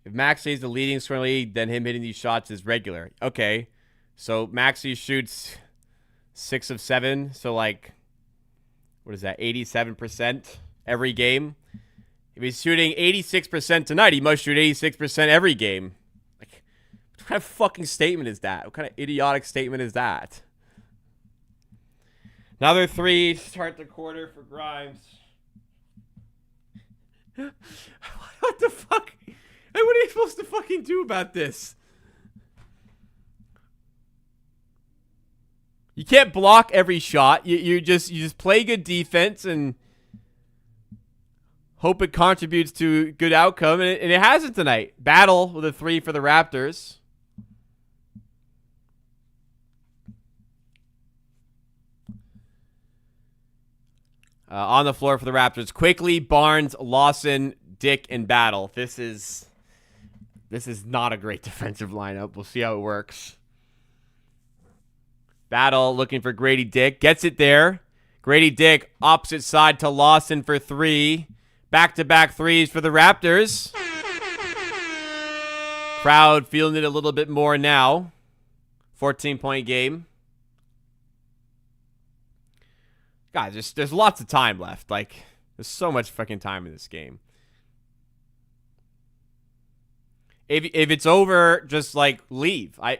If Maxey's the leading scorer in the league, then him hitting these shots is regular. Okay. So Maxey shoots 6 of 7. So, like, what is that? 87% every game. If he's shooting 86% tonight, he must shoot 86% every game. Like, what kind of fucking statement is that? What kind of idiotic statement is that? Another 3 to start the quarter for Grimes. What the fuck? What are you supposed to fucking do about this? You can't block every shot. You just play good defense and hope it contributes to good outcome, and it hasn't tonight. Battle with a 3 for the Raptors. On the floor for the Raptors, Quickly, Barnes, Lawson, Dick, and Battle. This is not a great defensive lineup. We'll see how it works. Battle looking for Grady Dick. Gets it there. Grady Dick, opposite side to Lawson for 3. Back-to-back threes for the Raptors. Crowd feeling it a little bit more now. 14-point game. Guys, there's lots of time left. Like, there's so much fucking time in this game. If it's over, just, like, leave. Why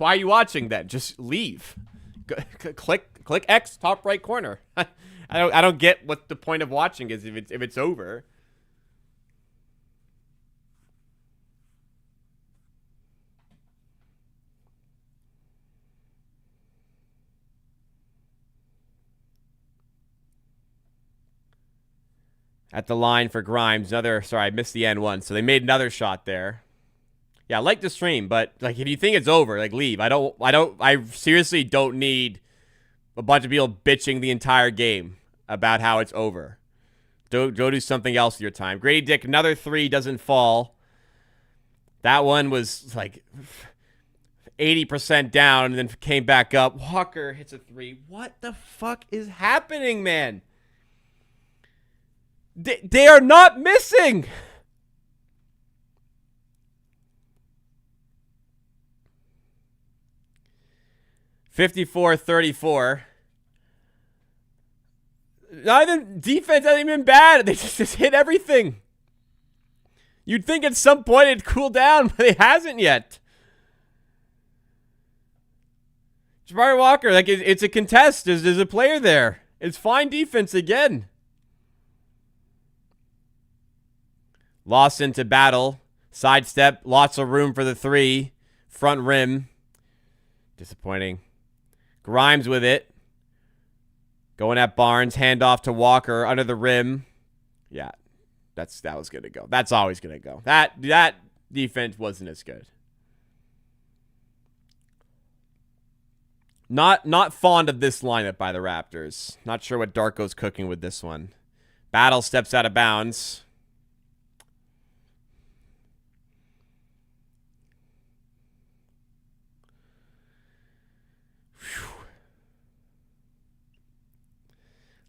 are you watching then? Just leave. Click X, top right corner. I don't get what the point of watching is if it's over. At the line for Grimes, sorry, I missed the N1. So they made another shot there. Yeah, I like the stream, but like if you think it's over, like leave. I seriously don't need a bunch of people bitching the entire game about how it's over. Go do something else with your time. Grady Dick, another 3 doesn't fall. That one was like 80% down and then came back up. Walker hits a 3. What the fuck is happening, man? They are not missing. (54-34). Not even defense hasn't even been bad. They just hit everything. You'd think at some point it'd cool down, but it hasn't yet. Jabari Walker, like it's a contest. There's a player there. It's fine defense again. Lawson to Battle. Sidestep. Lots of room for the 3. Front rim. Disappointing. Grimes with it. Going at Barnes. Handoff to Walker. Under the rim. Yeah. That was going to go. That's always going to go. That defense wasn't as good. Not fond of this lineup by the Raptors. Not sure what Darko's cooking with this one. Battle steps out of bounds.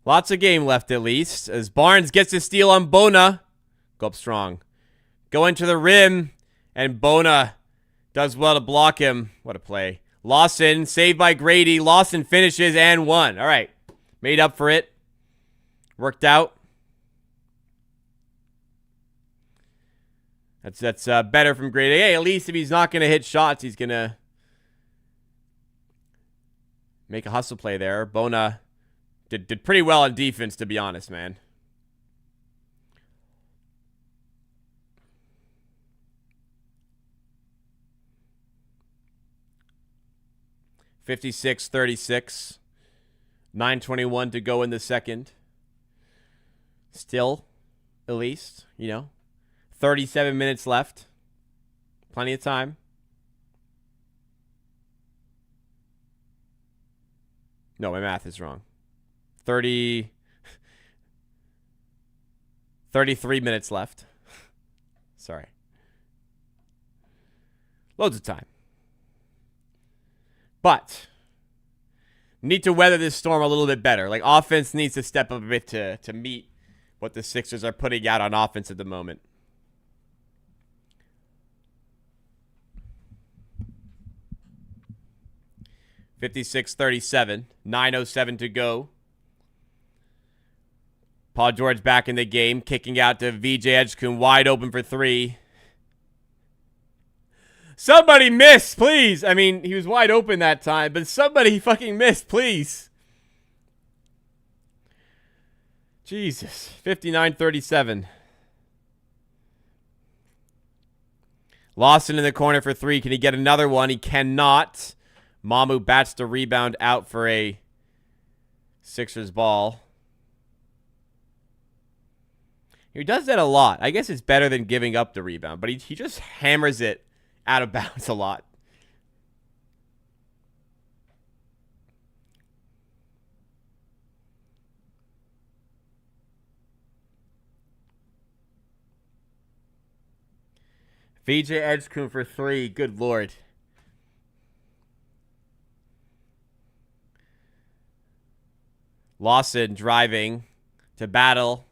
Lots of game left, at least, as Barnes gets a steal on Bona. Go up strong. Go into the rim, and Bona does well to block him. What a play. Lawson, saved by Grady. Lawson finishes and 1. All right. Made up for it. Worked out. That's better from Grady. Hey, at least if he's not going to hit shots, he's going to make a hustle play there. Bona did pretty well on defense, to be honest, man. (56-36). 9:21 to go in the second. Still, at least, 37 minutes left. Plenty of time. No, my math is wrong. 33 minutes left. Sorry. Loads of time. But need to weather this storm a little bit better. Like, offense needs to step up a bit to meet what the Sixers are putting out on offense at the moment. (56-37), 9:07 to go. Paul George back in the game, kicking out to VJ Edgecombe, wide open for three. Somebody miss, please. I mean, he was wide open that time, but somebody fucking missed, please. Jesus. 59-37. Lawson in the corner for three. Can he get another one? He cannot. Mamu bats the rebound out for a Sixers ball. He does that a lot. I guess it's better than giving up the rebound, but he just hammers it out of bounds a lot. VJ Edgecombe for three. Good Lord. Lawson driving to battle.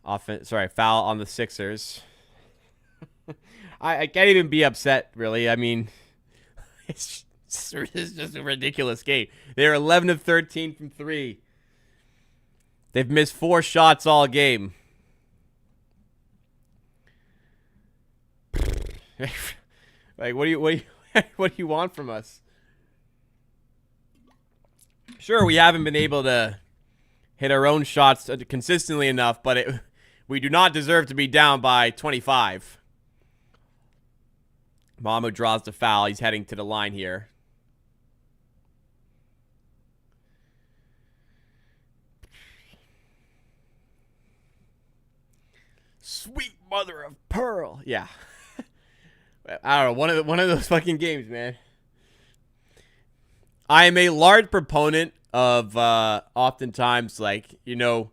Foul on the Sixers. I can't even be upset, really. I mean, it's just a ridiculous game. They're 11 of 13 from three. They've missed 4 shots all game. Like, what do you want from us? Sure, we haven't been able to hit our own shots consistently enough, but we do not deserve to be down by 25. Mamu draws the foul. He's heading to the line here. Sweet mother of pearl. Yeah. I don't know. One of those fucking games, man. I am a large proponent of oftentimes, like, you know,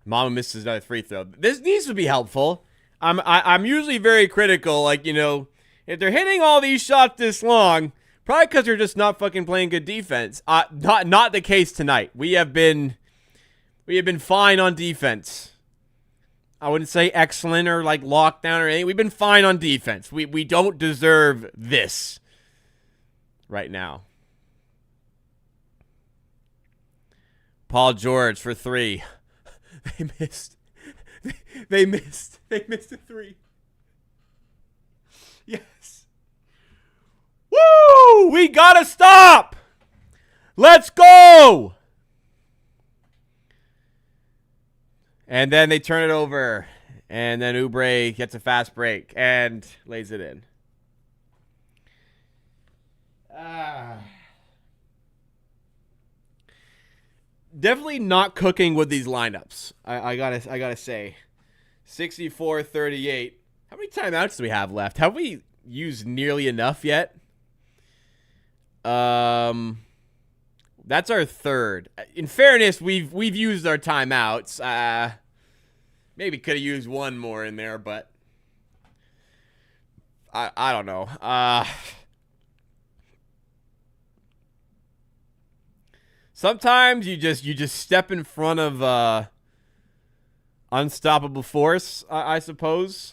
Mamu misses another free throw. This needs to be helpful. I'm usually very critical, like, you know, if they're hitting all these shots this long, probably because they're just not fucking playing good defense. Not the case tonight. We have been fine on defense. I wouldn't say excellent or like lockdown or anything. We've been fine on defense. We don't deserve this right now. Paul George for three. They missed. They missed a three. Yes. Woo! We gotta stop! Let's go! And then they turn it over. And then Oubre gets a fast break and lays it in. Definitely not cooking with these lineups. I gotta say. 64-38. How many timeouts do we have left? Have we used nearly enough yet? That's our third. In fairness, we've used our timeouts. Maybe could have used one more in there, but I don't know. Sometimes you just step in front of unstoppable force, I suppose.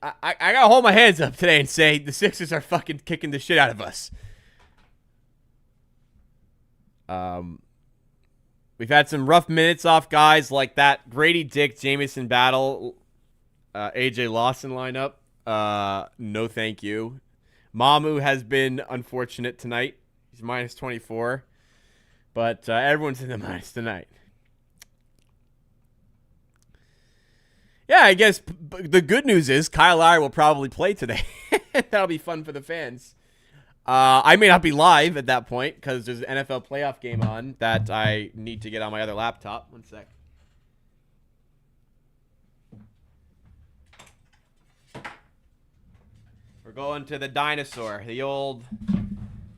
I gotta hold my hands up today and say the Sixers are fucking kicking the shit out of us. We've had some rough minutes off guys like that Grady Dick, Jamison battle, AJ Lawson lineup. No thank you. Mamu has been unfortunate tonight. He's minus 24. But everyone's in the minus tonight. Yeah, I guess the good news is Kyle Lowry will probably play today. That'll be fun for the fans. I may not be live at that point because there's an NFL playoff game on that I need to get on my other laptop. One sec. going to the dinosaur, the old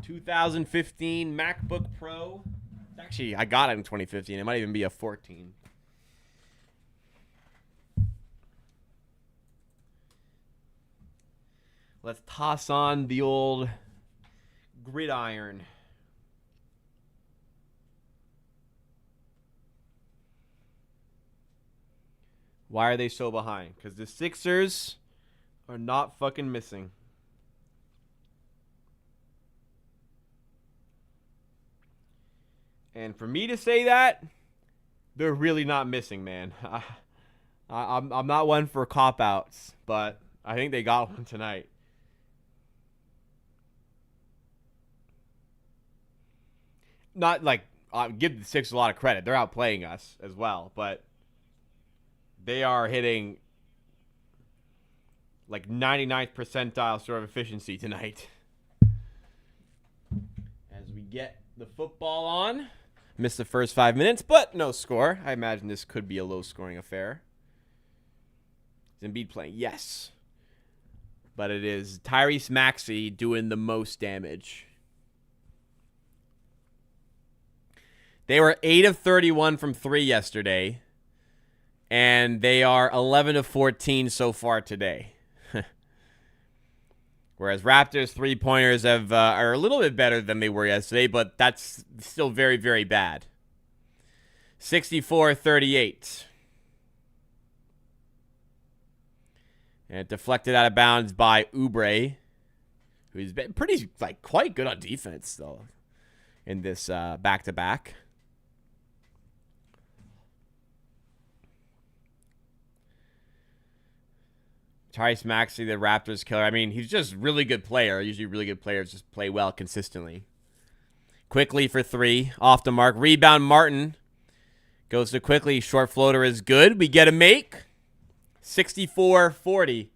2015 MacBook Pro. Actually, I got it in 2015. It might even be a 14. Let's toss on the old gridiron. Why are they so behind? Because the Sixers are not fucking missing. And for me to say that, they're really not missing, man. I'm not one for cop-outs, but I think they got one tonight. Not like, I give the Sixers a lot of credit. They're outplaying us as well, but they are hitting like 99th percentile sort of efficiency tonight. As we get the football on. Missed the first 5 minutes, but no score. I imagine this could be a low-scoring affair. Is Embiid playing? Yes. But it is Tyrese Maxey doing the most damage. They were 8 of 31 from 3 yesterday. And they are 11 of 14 so far today. Whereas Raptors three-pointers are a little bit better than they were yesterday, but that's still very, very bad. 64-38. And deflected out of bounds by Oubre, who's been pretty, quite good on defense, though, in this back-to-back. Tyrese Maxey, the Raptors killer. I mean, he's just a really good player. Usually really good players just play well consistently. Quickly for 3. Off the mark. Rebound, Martin. Goes to Quickly. Short floater is good. We get a make. 64-40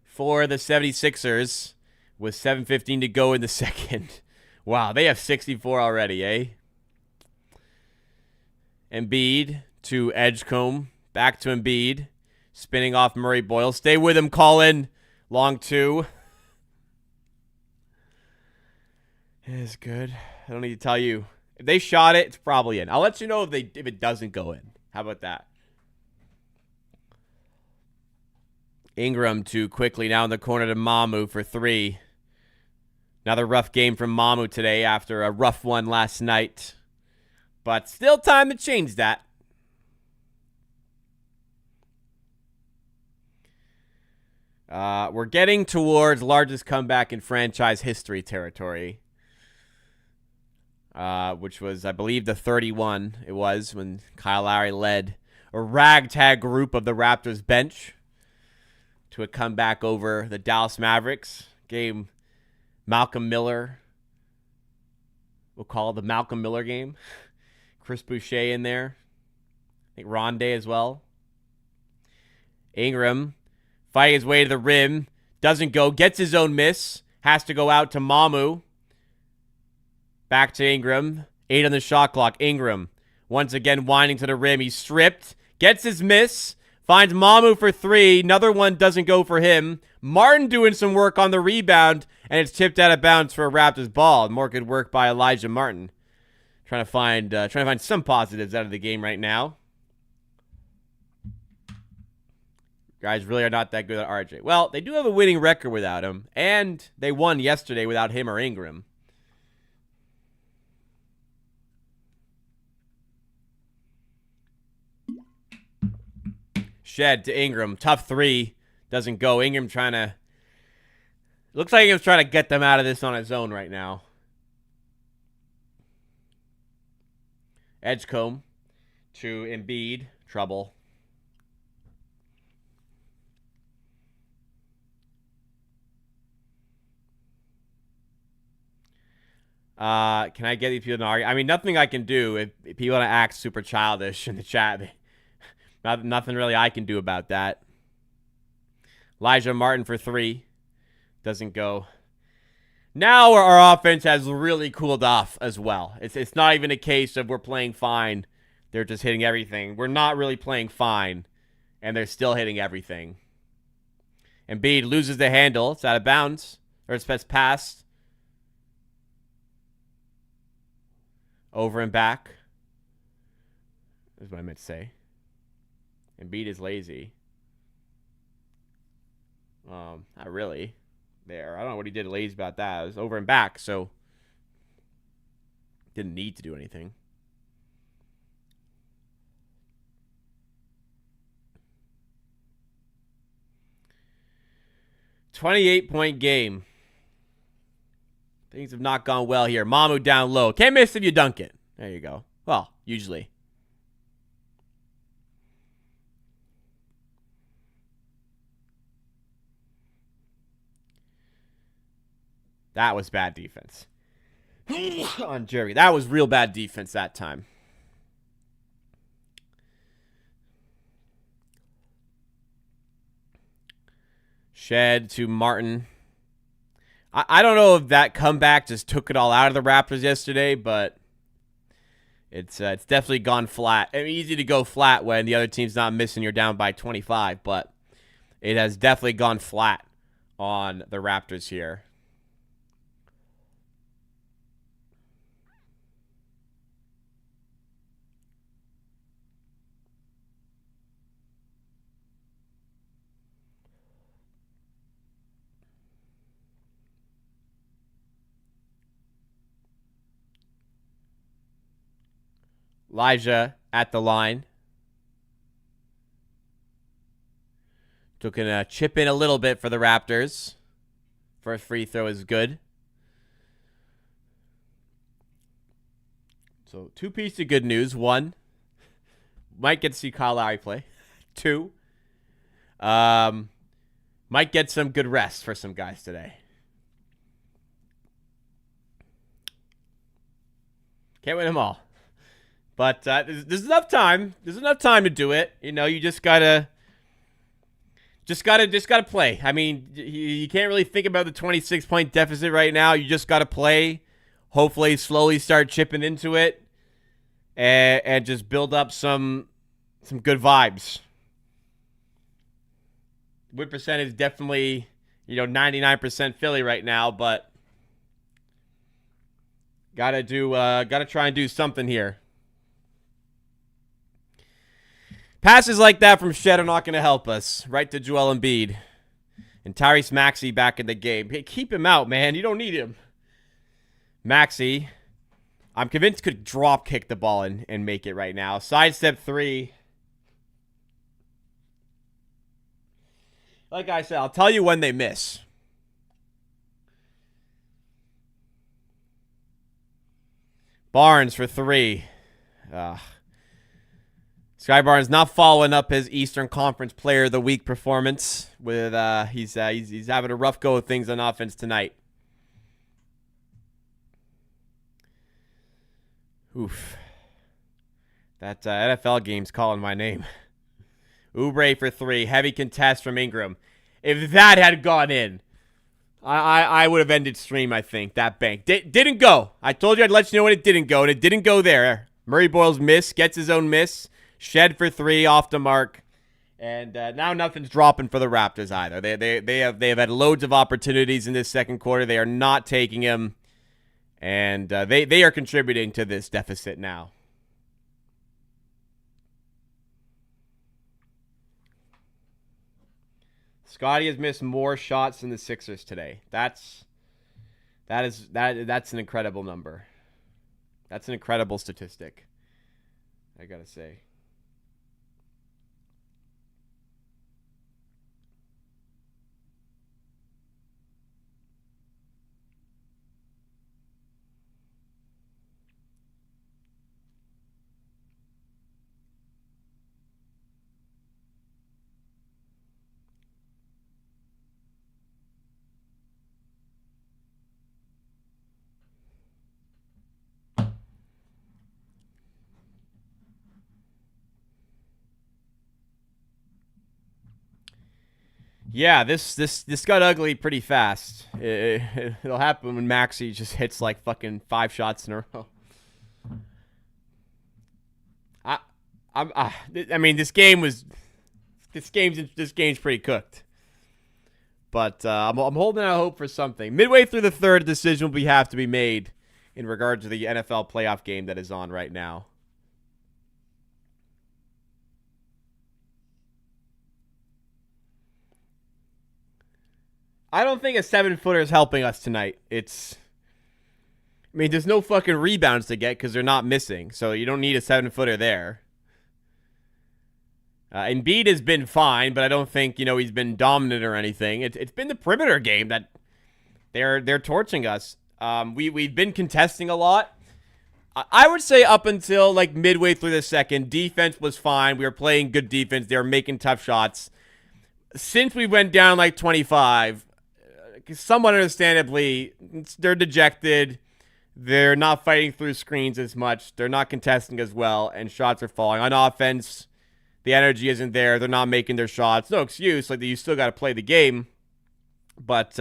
for the 76ers with 7:15 to go in the second. Wow, they have 64 already, eh? Embiid to Edgecombe. Back to Embiid. Spinning off Murray Boyle. Stay with him, Colin. Long 2. It is good. I don't need to tell you. If they shot it, it's probably in. I'll let you know if it doesn't go in. How about that? Ingram to Quickly now in the corner to Mamu for 3. Another rough game from Mamu today after a rough one last night. But still time to change that. We're getting towards largest comeback in franchise history territory, which was, I believe, the 31 it was when Kyle Lowry led a ragtag group of the Raptors bench to a comeback over the Dallas Mavericks. Game Malcolm Miller. We'll call it the Malcolm Miller game. Chris Boucher in there. I think Rondé as well. Ingram fighting his way to the rim. Doesn't go. Gets his own miss. Has to go out to Mamu. Back to Ingram. 8 on the shot clock. Ingram once again winding to the rim. He's stripped. Gets his miss. Finds Mamu for 3. Another one doesn't go for him. Martin doing some work on the rebound. And it's tipped out of bounds for a Raptors ball. More good work by Elijah Martin. Trying to find some positives out of the game right now. Guys really are not that good at RJ. Well, they do have a winning record without him, and they won yesterday without him or Ingram. Shed to Ingram. Tough 3. Doesn't go. Ingram trying to... Looks like Ingram's trying to get them out of this on his own right now. Edgecombe to Embiid. Trouble. Can I get these people to argue? I mean, nothing I can do. If people want to act super childish in the chat, nothing really I can do about that. Elijah Martin for 3. Doesn't go. Now our offense has really cooled off as well. It's not even a case of we're playing fine. They're just hitting everything. We're not really playing fine, and they're still hitting everything. Embiid loses the handle. It's out of bounds. Or it's passed. Over and back. That's what I meant to say. Embiid is lazy. Not really. There. I don't know what he did lazy about that. It was over and back, so didn't need to do anything. .28 game. Things have not gone well here. Mamu down low. Can't miss if you dunk it. There you go. Well, usually. That was bad defense. On Jerry. That was real bad defense that time. Shed to Martin. I don't know if that comeback just took it all out of the Raptors yesterday, but it's definitely gone flat. I mean, easy to go flat when the other team's not missing. You're down by 25, but it has definitely gone flat on the Raptors here. Elijah at the line. Took a chip in a little bit for the Raptors. First free throw is good. So, two pieces of good news. One, might get to see Kyle Lowry play. Two, might get some good rest for some guys today. Can't win them all. But there's enough time. There's enough time to do it. You know, you just gotta play. I mean, you can't really think about the 26-point deficit right now. You just gotta play. Hopefully, slowly start chipping into it, and just build up some good vibes. Win percentage is definitely 99% Philly right now, but gotta try and do something here. Passes like that from Shed are not going to help us. Right to Joel Embiid. And Tyrese Maxey back in the game. Hey, keep him out, man. You don't need him. Maxey, I'm convinced could drop kick the ball and make it right now. Sidestep three. Like I said, I'll tell you when they miss. Barnes for three. Sky Barnes not following up his Eastern Conference Player of the Week performance. With he's having a rough go of things on offense tonight. Oof. That NFL game's calling my name. Oubre for three. Heavy contest from Ingram. If that had gone in, I would have ended stream, I think. That bank. Didn't go. I told you I'd let you know when it didn't go, and it didn't go there. Murray Boyle's miss. Gets his own miss. Shed for three off the mark. And now nothing's dropping for the Raptors either. They have had loads of opportunities in this second quarter. They are not taking them. And they are contributing to this deficit now. Scotty has missed more shots than the Sixers today. That's an incredible number. That's an incredible statistic, I gotta say. Yeah, this got ugly pretty fast. It'll happen when Maxey just hits like fucking 5 shots in a row. I mean, this game's pretty cooked. But I'm holding out hope for something. Midway through the third, decision will have to be made in regard to the NFL playoff game that is on right now. I don't think a 7-footer is helping us tonight. There's no fucking rebounds to get because they're not missing. So you don't need a 7-footer there. Embiid has been fine, but I don't think, he's been dominant or anything. It's been the perimeter game that they're torching us. We've been contesting a lot. I would say up until like midway through the second, defense was fine. We were playing good defense. They were making tough shots. Since we went down like 25, somewhat understandably, they're dejected. They're not fighting through screens as much. They're not contesting as well, and shots are falling. On offense, the energy isn't there. They're not making their shots. No excuse. Like, you still got to play the game. But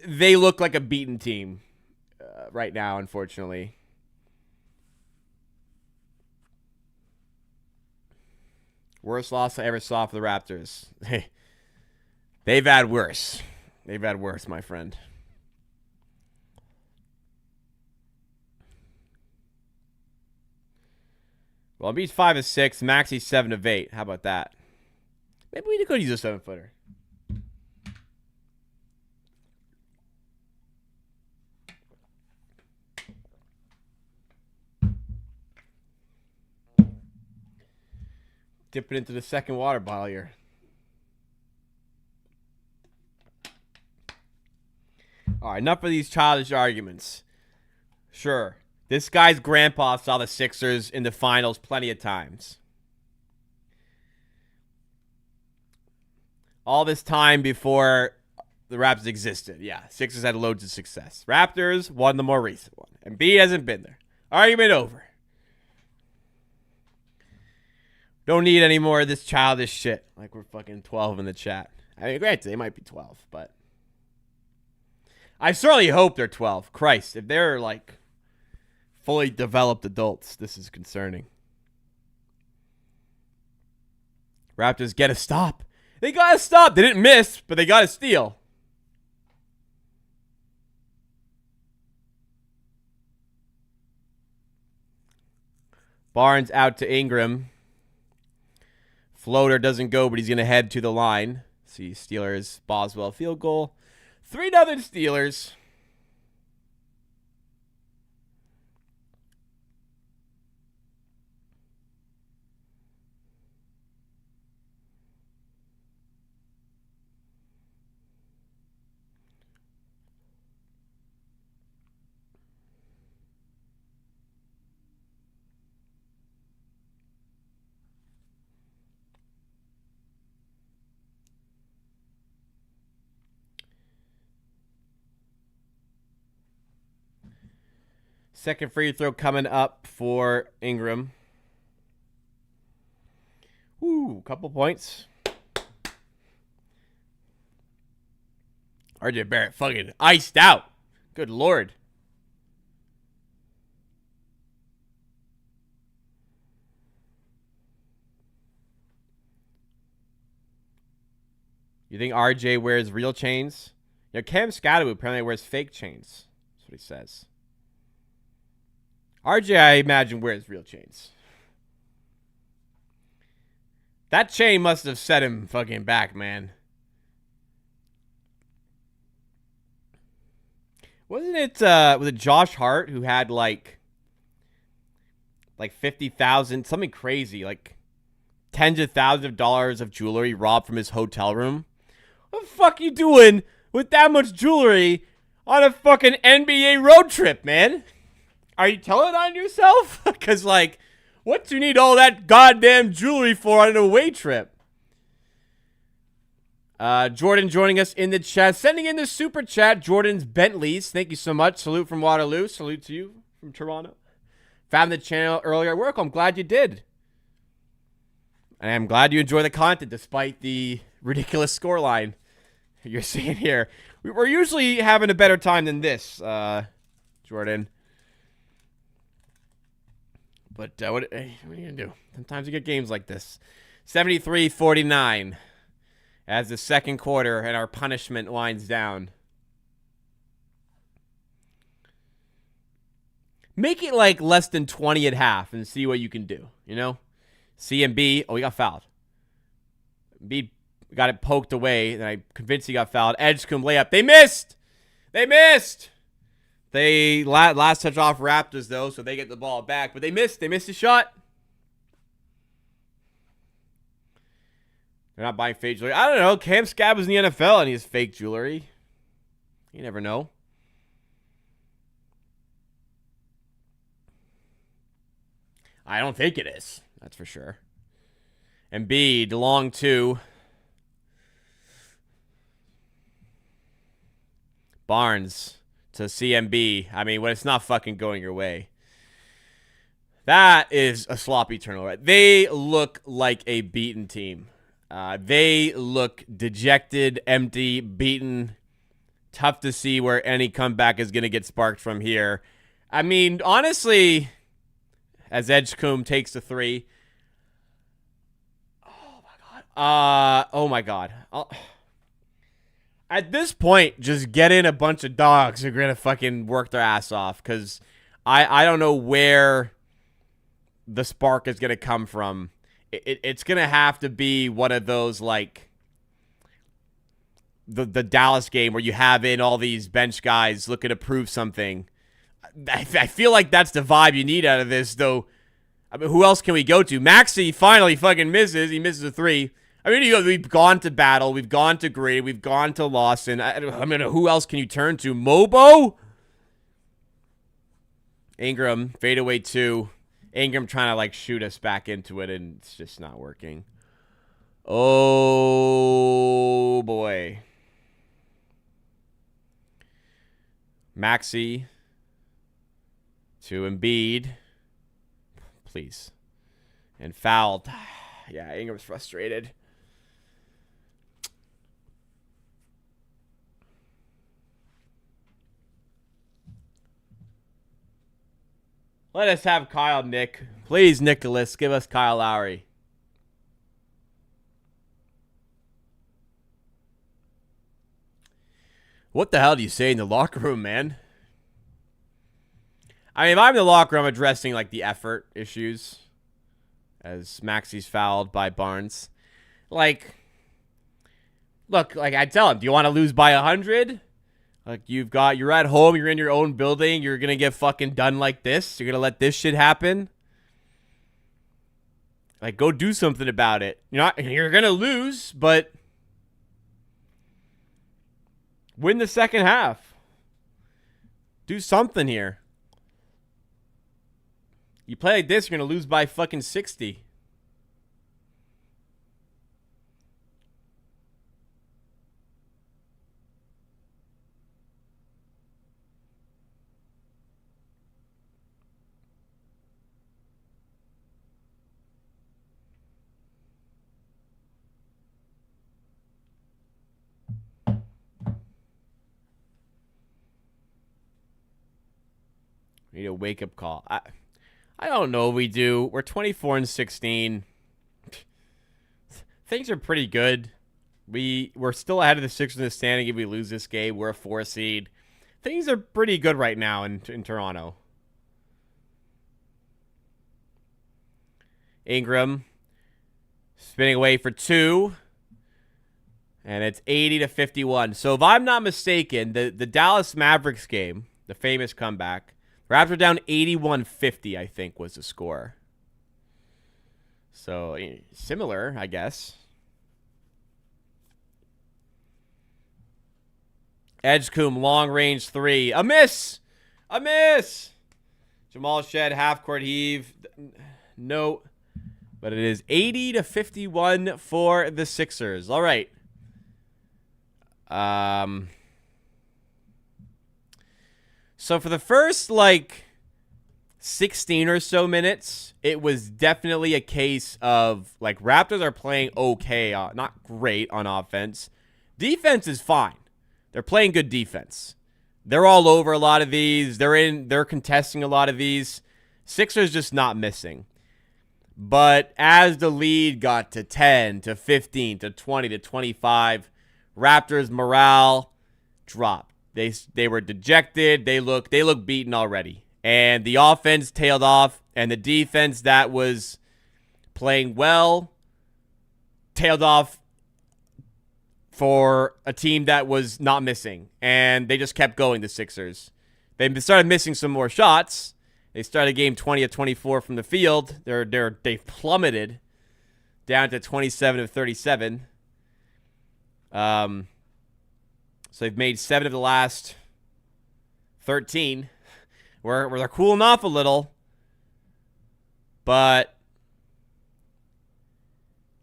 they look like a beaten team right now, unfortunately. Worst loss I ever saw for the Raptors. They've had worse. They've had worse, my friend. Well, Embiid's 5 of 6. Maxi's 7 of 8. How about that? Maybe we could use a 7-footer. Dip it into the second water bottle here. All right, enough of these childish arguments. Sure, this guy's grandpa saw the Sixers in the finals plenty of times. All this time before the Raptors existed. Yeah, Sixers had loads of success. Raptors won the more recent one. Embiid hasn't been there. Argument over. Don't need any more of this childish shit. Like we're fucking 12 in the chat. I mean, granted, they might be 12, but I certainly hope they're 12. Christ, if they're like fully developed adults, this is concerning. Raptors get a stop. They got to stop. They didn't miss, but they got to steal. Barnes out to Ingram. Floater doesn't go, but he's going to head to the line. See, Steelers, Boswell field goal. 3-0 Steelers. Second free throw coming up for Ingram. Ooh, couple points. RJ Barrett fucking iced out. Good Lord. You think RJ wears real chains? Cam Scotto apparently wears fake chains. That's what he says. RJ, I imagine, wears real chains. That chain must have set him fucking back, man. Wasn't it, was it Josh Hart who had like 50,000, something crazy, like tens of thousands of dollars of jewelry robbed from his hotel room? What the fuck you doing with that much jewelry on a fucking NBA road trip, man? Are you telling on yourself? Because, like, what do you need all that goddamn jewelry for on an away trip? Jordan joining us in the chat. Sending in the super chat, Jordan's Bentleys. Thank you so much. Salute from Waterloo. Salute to you from Toronto. Found the channel earlier at work. I'm glad you did. And I'm glad you enjoy the content despite the ridiculous scoreline you're seeing here. We're usually having a better time than this, Jordan. But what are you going to do? Sometimes you get games like this. 73-49. as the second quarter and our punishment winds down. Make it like less than 20 at half and see what you can do, you know? C and B, oh, he got fouled. B got it poked away, and I'm convinced he got fouled. Edgecombe layup. They missed! They missed! They last touch off Raptors, though, so they get the ball back. But they missed. They missed a shot. They're not buying fake jewelry. I don't know. Cam Scab was in the NFL, and he has fake jewelry. You never know. I don't think it is. That's for sure. Embiid, long two. Barnes to CMB. I mean, when it's not fucking going your way. That is a sloppy turnover. They look like a beaten team. They look dejected, empty, beaten. Tough to see where any comeback is going to get sparked from here. I mean, honestly, as Edgecombe takes the three. Oh my God. At this point, just get in a bunch of dogs who are going to fucking work their ass off, because I don't know where the spark is going to come from. It's going to have to be one of those, like, the Dallas game where you have in all these bench guys looking to prove something. I feel like that's the vibe you need out of this, though. I mean, who else can we go to? Maxey finally fucking misses. He misses a three. I mean, we've gone to Battle. We've gone to Gray. We've gone to Lawson. I mean, who else can you turn to? Mobo? Ingram, fadeaway two. Ingram trying to, like, shoot us back into it, and it's just not working. Oh, boy. Maxey to Embiid. Please. And fouled. Yeah, Ingram's frustrated. Let us have Kyle, Nick. Please, Nicholas, give us Kyle Lowry. What the hell do you say in the locker room, man? I mean, if I'm in the locker room, I'm addressing, like, the effort issues as Maxey's fouled by Barnes. Like, look, like, I tell him, do you want to lose by 100? Like, you're at home, you're in your own building, you're going to get fucking done like this? You're going to let this shit happen? Like, go do something about it. You're going to lose, but win the second half. Do something here. You play like this, you're going to lose by fucking 60. We need a wake-up call. I don't know what we do. We're 24-16. Things are pretty good. We're still ahead of the Sixers in the standing. If we lose this game, we're a 4 seed. Things are pretty good right now in Toronto. Ingram spinning away for two. And it's 80-51. So if I'm not mistaken, the Dallas Mavericks game, the famous comeback, Raptors down 81-50, I think, was the score. So, similar, I guess. Edgecombe, long-range three. A miss! A miss! Jamal Shed, half-court heave. No. But it is 80-51 for the Sixers. All right. So for the first, like, 16 or so minutes, it was definitely a case of, like, Raptors are playing okay, not great on offense. Defense is fine. They're playing good defense. They're all over a lot of these. They're contesting a lot of these. Sixers just not missing. But as the lead got to 10, to 15, to 20, to 25, Raptors' morale dropped. They were dejected. They look beaten already. And the offense tailed off, and the defense that was playing well tailed off for a team that was not missing. And they just kept going, the Sixers. They started missing some more shots. They started game 20 of 24 from the field. They've plummeted down to 27 of 37. So they've made 7 of the last 13. Where they're cooling off a little. But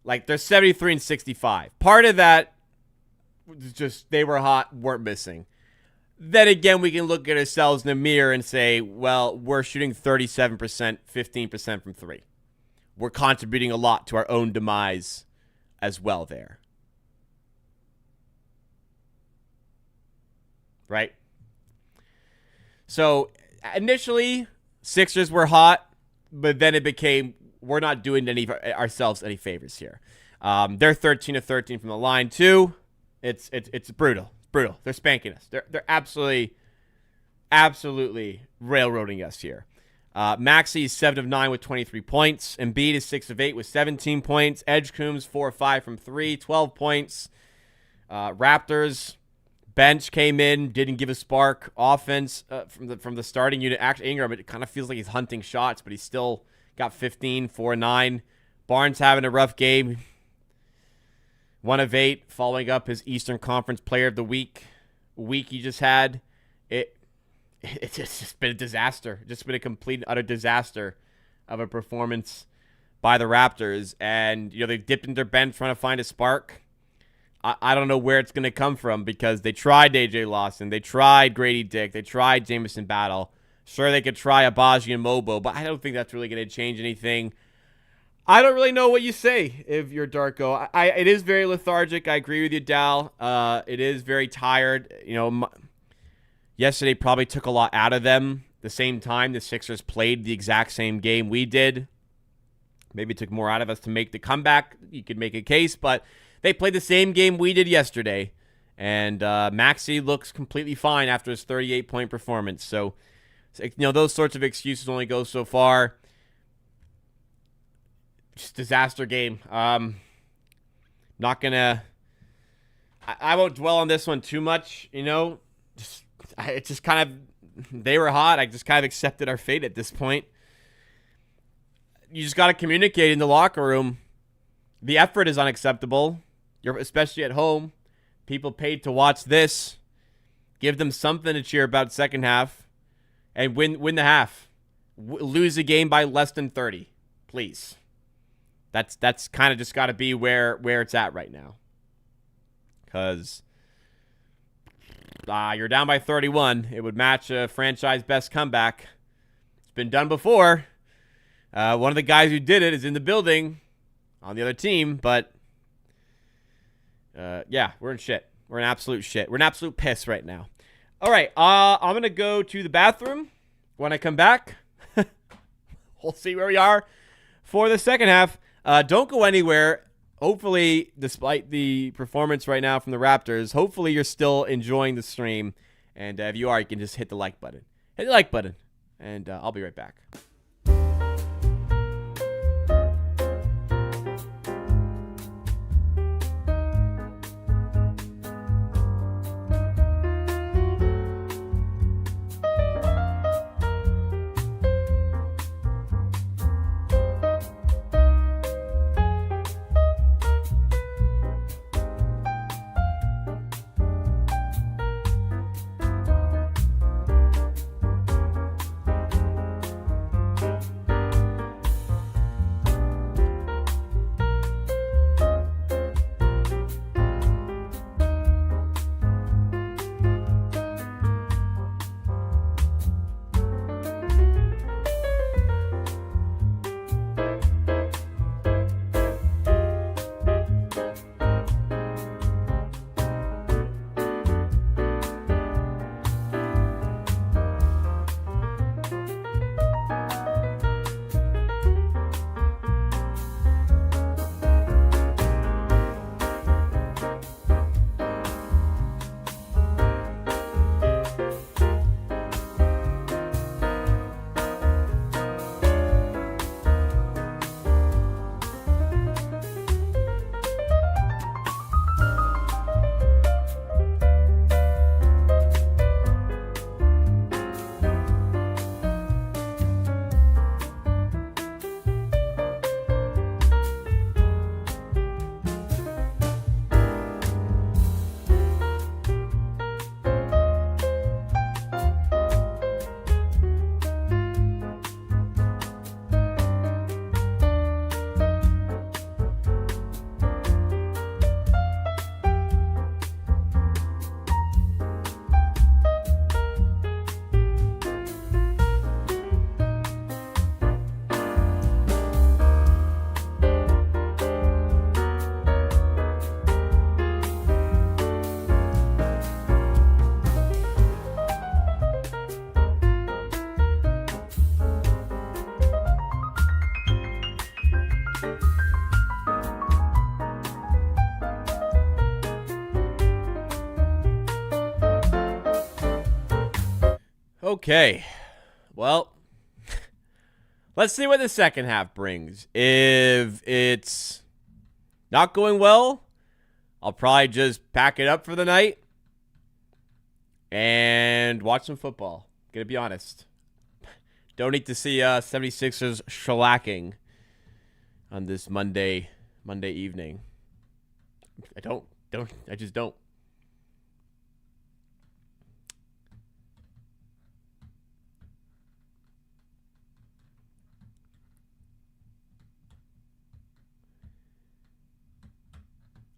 like they're 73 and 65. Part of that was just they were hot, weren't missing. Then again, we can look at ourselves in the mirror and say, well, we're shooting 37%, 15% from 3. We're contributing a lot to our own demise as well there. Right? So, initially, Sixers were hot, but then it became, we're not doing ourselves any favors here. They're 13 of 13 from the line, too. It's brutal. Brutal. They're spanking us. They're absolutely railroading us here. Maxey is 7 of 9 with 23 points. Embiid is 6 of 8 with 17 points. Edgecombe's 4 of 5 from 3, 12 points. Raptors bench came in, didn't give a spark. Offense from the starting unit. Actually, Ingram, it kind of feels like he's hunting shots, but he's still got 15, 4 and 9. Barnes having a rough game. 1 of 8, following up his Eastern Conference Player of the Week he just had. It's just been a disaster. Just been a complete and utter disaster of a performance by the Raptors. And, they've dipped into their bench trying to find a spark. I don't know where it's going to come from because they tried A.J. Lawson. They tried Grady Dick. They tried Jamison Battle. Sure, they could try Abaji and Mobo, but I don't think that's really going to change anything. I don't really know what you say if you're Darko. It is very lethargic. I agree with you, Dal. It is very tired. Yesterday probably took a lot out of them. The same time the Sixers played the exact same game we did. Maybe it took more out of us to make the comeback. You could make a case, but they played the same game we did yesterday. And Maxey looks completely fine after his 38-point performance. So, those sorts of excuses only go so far. Just disaster game. Not gonna. I won't dwell on this one too much. It's just kind of. They were hot. I just kind of accepted our fate at this point. You just got to communicate in the locker room. The effort is unacceptable. Especially at home. People paid to watch this. Give them something to cheer about second half, and win the half. Lose a game by less than 30, please. That's kind of just got to be where it's at right now. Because you're down by 31. It would match a franchise best comeback. It's been done before. One of the guys who did it is in the building on the other team. But, yeah, we're in shit. We're in absolute shit. We're in absolute piss right now. All right, I'm going to go to the bathroom. When I come back, we'll see where we are for the second half. Don't go anywhere. Hopefully, despite the performance right now from the Raptors, hopefully you're still enjoying the stream. And if you are, you can just hit the like button. Hit the like button. And I'll be right back. Okay. Well, let's see what the second half brings. If it's not going well, I'll probably just pack it up for the night and watch some football. Gonna be honest. Don't need to see 76ers shellacking on this Monday evening. I just don't.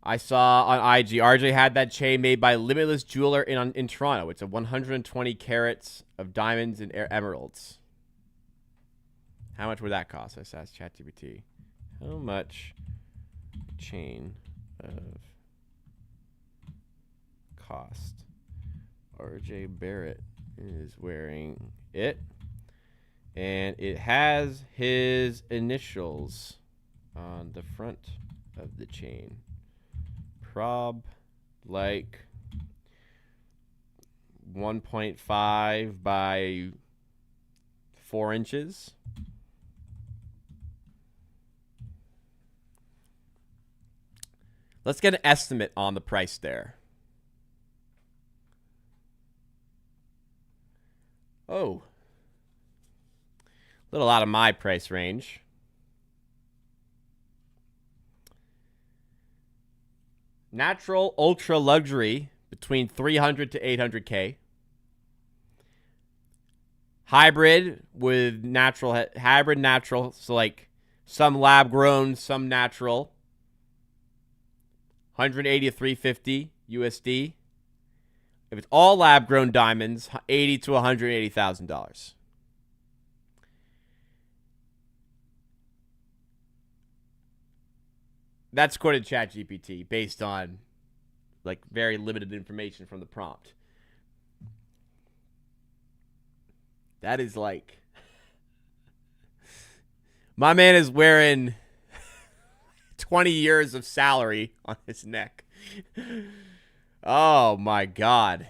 I saw on IG, RJ had that chain made by Limitless Jeweler in Toronto. It's a 120 carats of diamonds and emeralds. How much would that cost? I asked ChatGPT. How much chain of cost? RJ Barrett is wearing it. And it has his initials on the front of the chain. Prob like 1.5 by 4 inches. Let's get an estimate on the price there. Oh. A little out of my price range. Natural ultra luxury between 300 to 800K. Hybrid with natural, hybrid natural, so like some lab grown, some natural. 180 to 350 USD. If it's all lab grown diamonds, $80,000 to $180,000. That's quoted ChatGPT based on like very limited information from the prompt. That is like, my man is wearing 20 years of salary on his neck. Oh my God.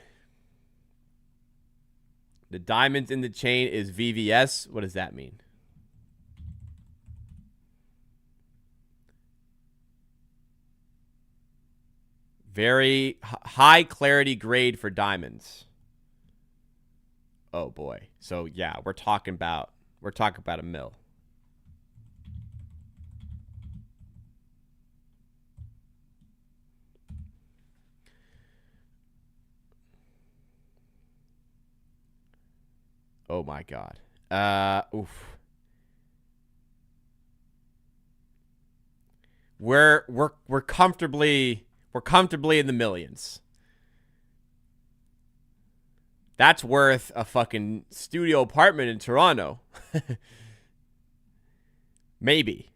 The diamonds in the chain is VVS. What does that mean? Very high clarity grade for diamonds. Oh boy. So yeah, we're talking about a mil. Oh my God. Oof. We're comfortably in the millions. That's worth a fucking studio apartment in Toronto. Maybe.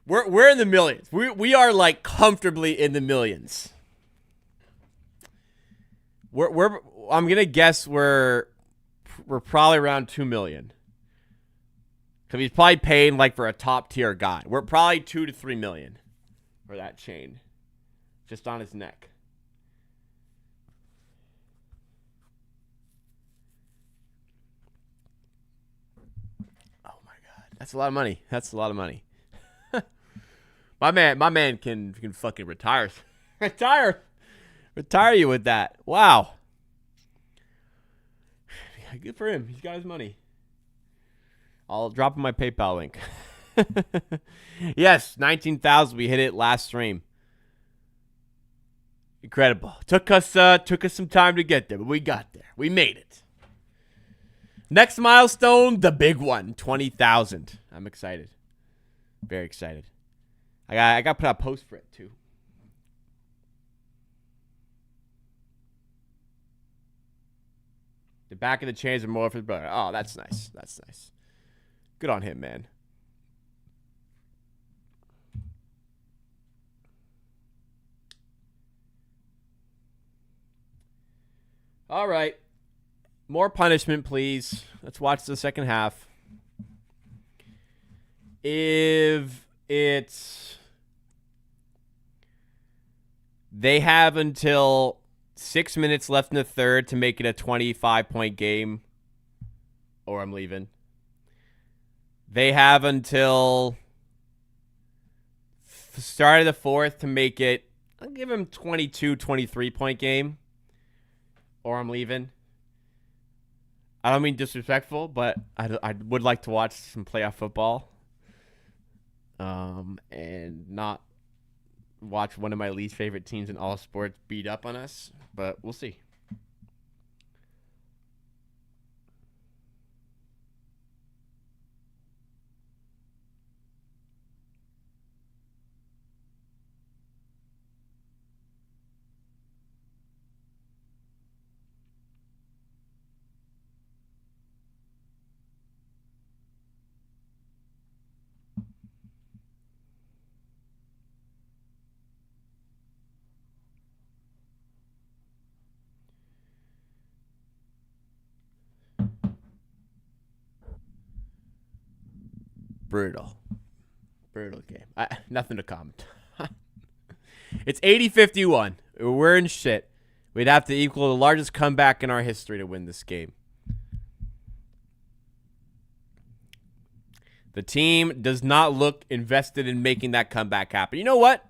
We're in the millions. We are like comfortably in the millions. I'm gonna guess we're probably around 2 million. Because he's probably paying like for a top tier guy. We're probably 2 to 3 million for that chain. Just on his neck. Oh my God. That's a lot of money. That's a lot of money. My man can fucking retire. Retire you with that. Wow. Yeah, good for him. He's got his money. I'll drop in my PayPal link. Yes, 19,000. We hit it last stream. Incredible. Took us some time to get there, but we got there. We made it. Next milestone, the big one, 20,000. I'm excited. Very excited. I got to put out a post for it too. The back of the chains are more for his brother. Oh, that's nice. That's nice. Good on him, man. All right. More punishment, please. Let's watch the second half. If it's They have until 6 minutes left in the third to make it a 25-point game, or I'm leaving. They have until the start of the fourth to make it, I'll give them 22, 23-point game, or I'm leaving. I don't mean disrespectful, but I would like to watch some playoff football and not watch one of my least favorite teams in all sports beat up on us, but we'll see. Brutal game. Nothing to comment. It's 80-51. We're in shit. We'd have to equal the largest comeback in our history to win this game. The team does not look invested in making that comeback happen. You know what?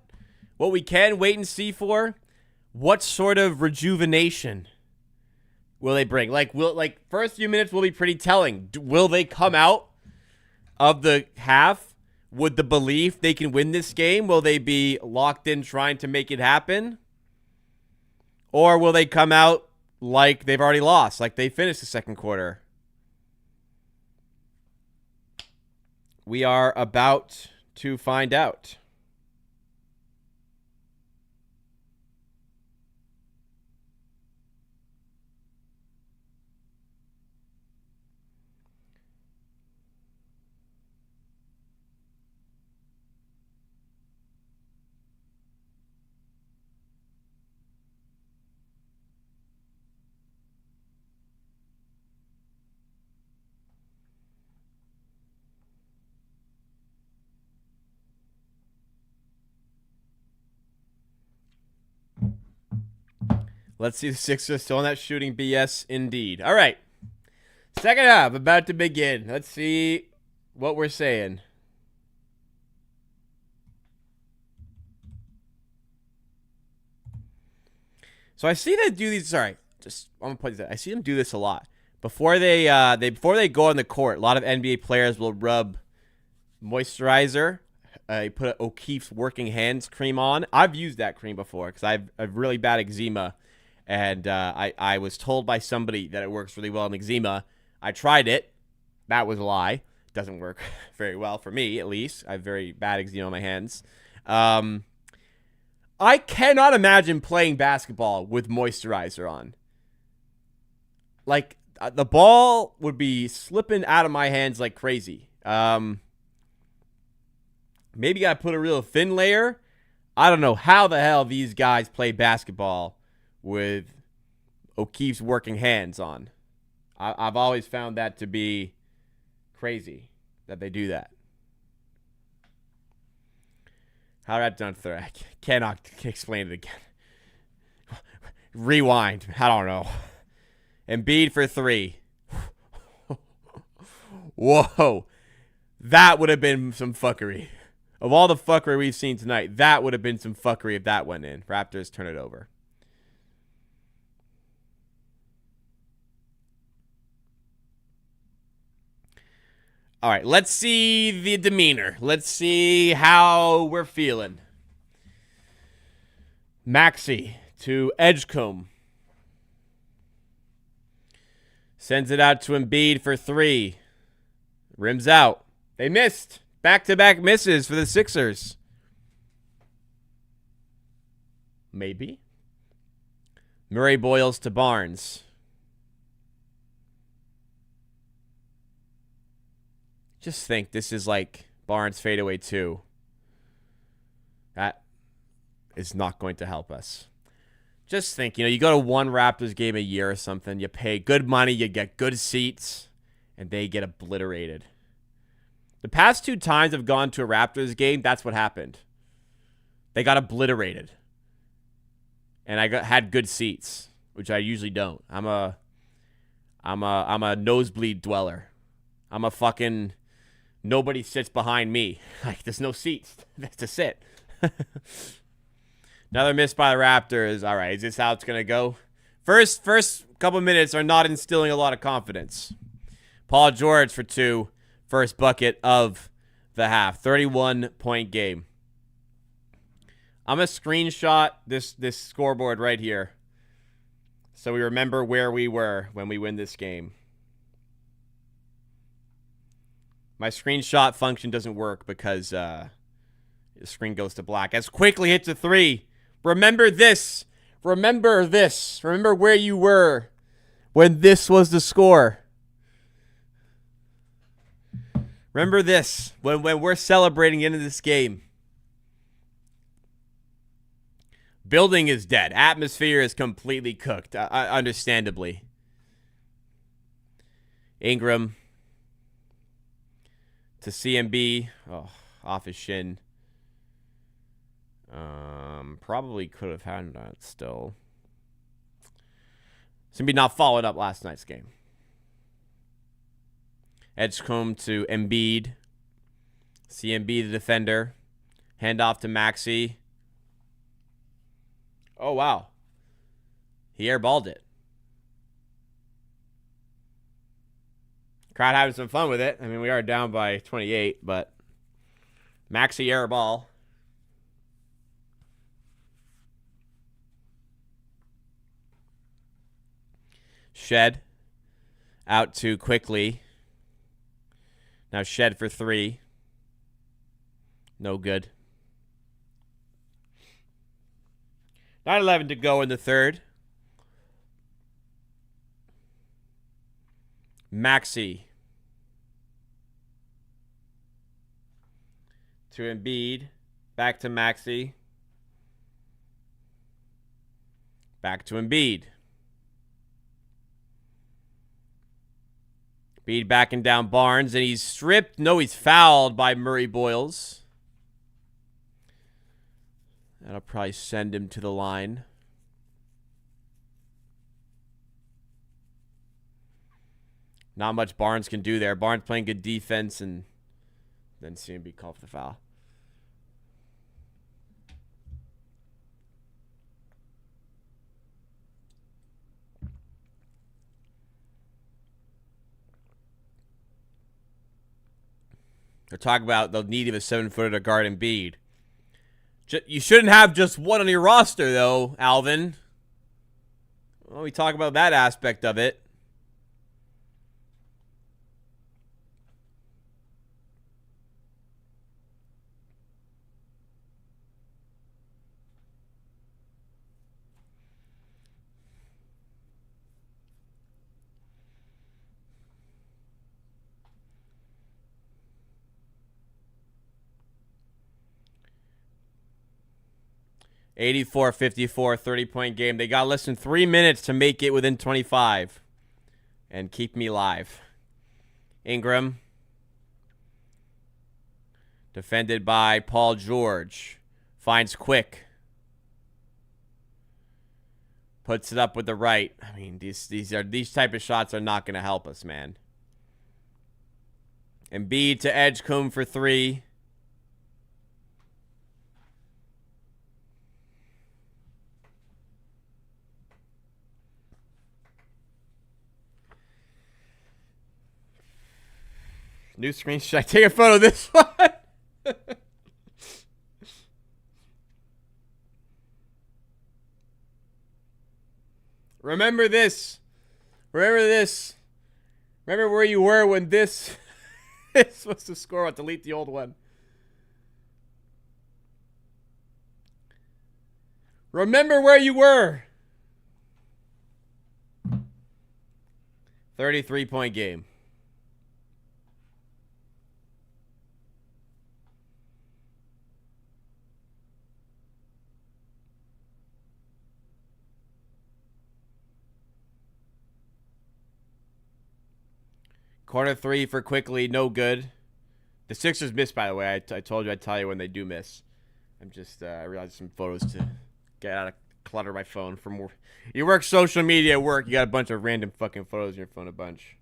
What we can wait and see for? What sort of rejuvenation will they bring? First few minutes will be pretty telling. Will they come out of the half with the belief they can win this game? Will they be locked in trying to make it happen? Or will they come out like they've already lost, like they finished the second quarter? We are about to find out. Let's see the Sixers still on that shooting BS indeed. All right. Second half about to begin. Let's see what we're saying. So I see them do these. Sorry, I'm gonna put this. I see them do this a lot before they go on the court. A lot of NBA players will rub moisturizer. Put O'Keefe's Working Hands cream on. I've used that cream before because I have really bad eczema, and I was told by somebody that it works really well in eczema. I tried it. That was a lie. Doesn't work very well for me, at least. I have very bad eczema on my hands. I cannot imagine playing basketball with moisturizer on. Like, the ball would be slipping out of my hands like crazy. Maybe I put a real thin layer. I don't know how the hell these guys play basketball with O'Keefe's Working Hands on. I've always found that to be crazy that they do that. How did I done third? I cannot explain it again. Rewind. I don't know. Embiid for 3. Whoa. That would have been some fuckery. Of all the fuckery we've seen tonight, that would have been some fuckery if that went in. Raptors turn it over. All right, let's see the demeanor. Let's see how we're feeling. Maxey to Edgecombe. Sends it out to Embiid for 3. Rims out. They missed. Back-to-back misses for the Sixers. Maybe. Murray Boyles to Barnes. Just think this is like Barnes fadeaway 2. That is not going to help us. Just think, you go to one Raptors game a year or something. You pay good money, you get good seats, and they get obliterated. The past 2 times I've gone to a Raptors game, that's what happened. They got obliterated. and I had good seats, which I usually don't. I'm a nosebleed dweller. I'm a fucking nobody sits behind me. Like there's no seats to sit. Another miss by the Raptors. All right, is this how it's gonna go? First couple minutes are not instilling a lot of confidence. Paul George for 2, first bucket of the half. 31-point game. I'm gonna screenshot this scoreboard right here, so we remember where we were when we win this game. My screenshot function doesn't work because the screen goes to black. As quickly hits a 3. Remember this. Remember this. Remember where you were when this was the score. Remember this when we're celebrating into this game. Building is dead. Atmosphere is completely cooked, understandably. Ingram to CMB. Oh, off his shin. Probably could have had that still. CMB not followed up last night's game. Edgecombe to Embiid. CMB the defender. Handoff to Maxey. Oh, wow. He airballed it. Crowd having some fun with it. I mean, we are down by 28, but Maxey airball. Shed out to Quickly. Now Shed for 3. No good. 9:11 to go in the third. Maxey to Embiid. Back to Maxey. Back to Embiid. Embiid backing down Barnes, and he's stripped. No, he's fouled by Murray Boyles. That'll probably send him to the line. Not much Barnes can do there. Barnes playing good defense, and then CMB called for the foul. They're talking about the need of a 7-footer to guard Embiid. You shouldn't have just one on your roster, though, Alvin. Well, we talk about that aspect of it. (84-54), 30-point game. They got less than 3 minutes to make it within 25 and keep me live. Ingram. Defended by Paul George. Finds Quick. Puts it up with the right. I mean, these type of shots are not going to help us, man. Embiid to Edgecombe for 3. New screen. Should I take a photo of this one? Remember this. Remember this. Remember where you were when this was the score. I'll delete the old one. Remember where you were. 33-point game. Corner 3 for Quickly, no good. The Sixers missed, by the way. I told you I'd tell you when they do miss. I'm just, I realized some photos to get out of clutter my phone from work. You work social media at work, you got a bunch of random fucking photos in your phone a bunch.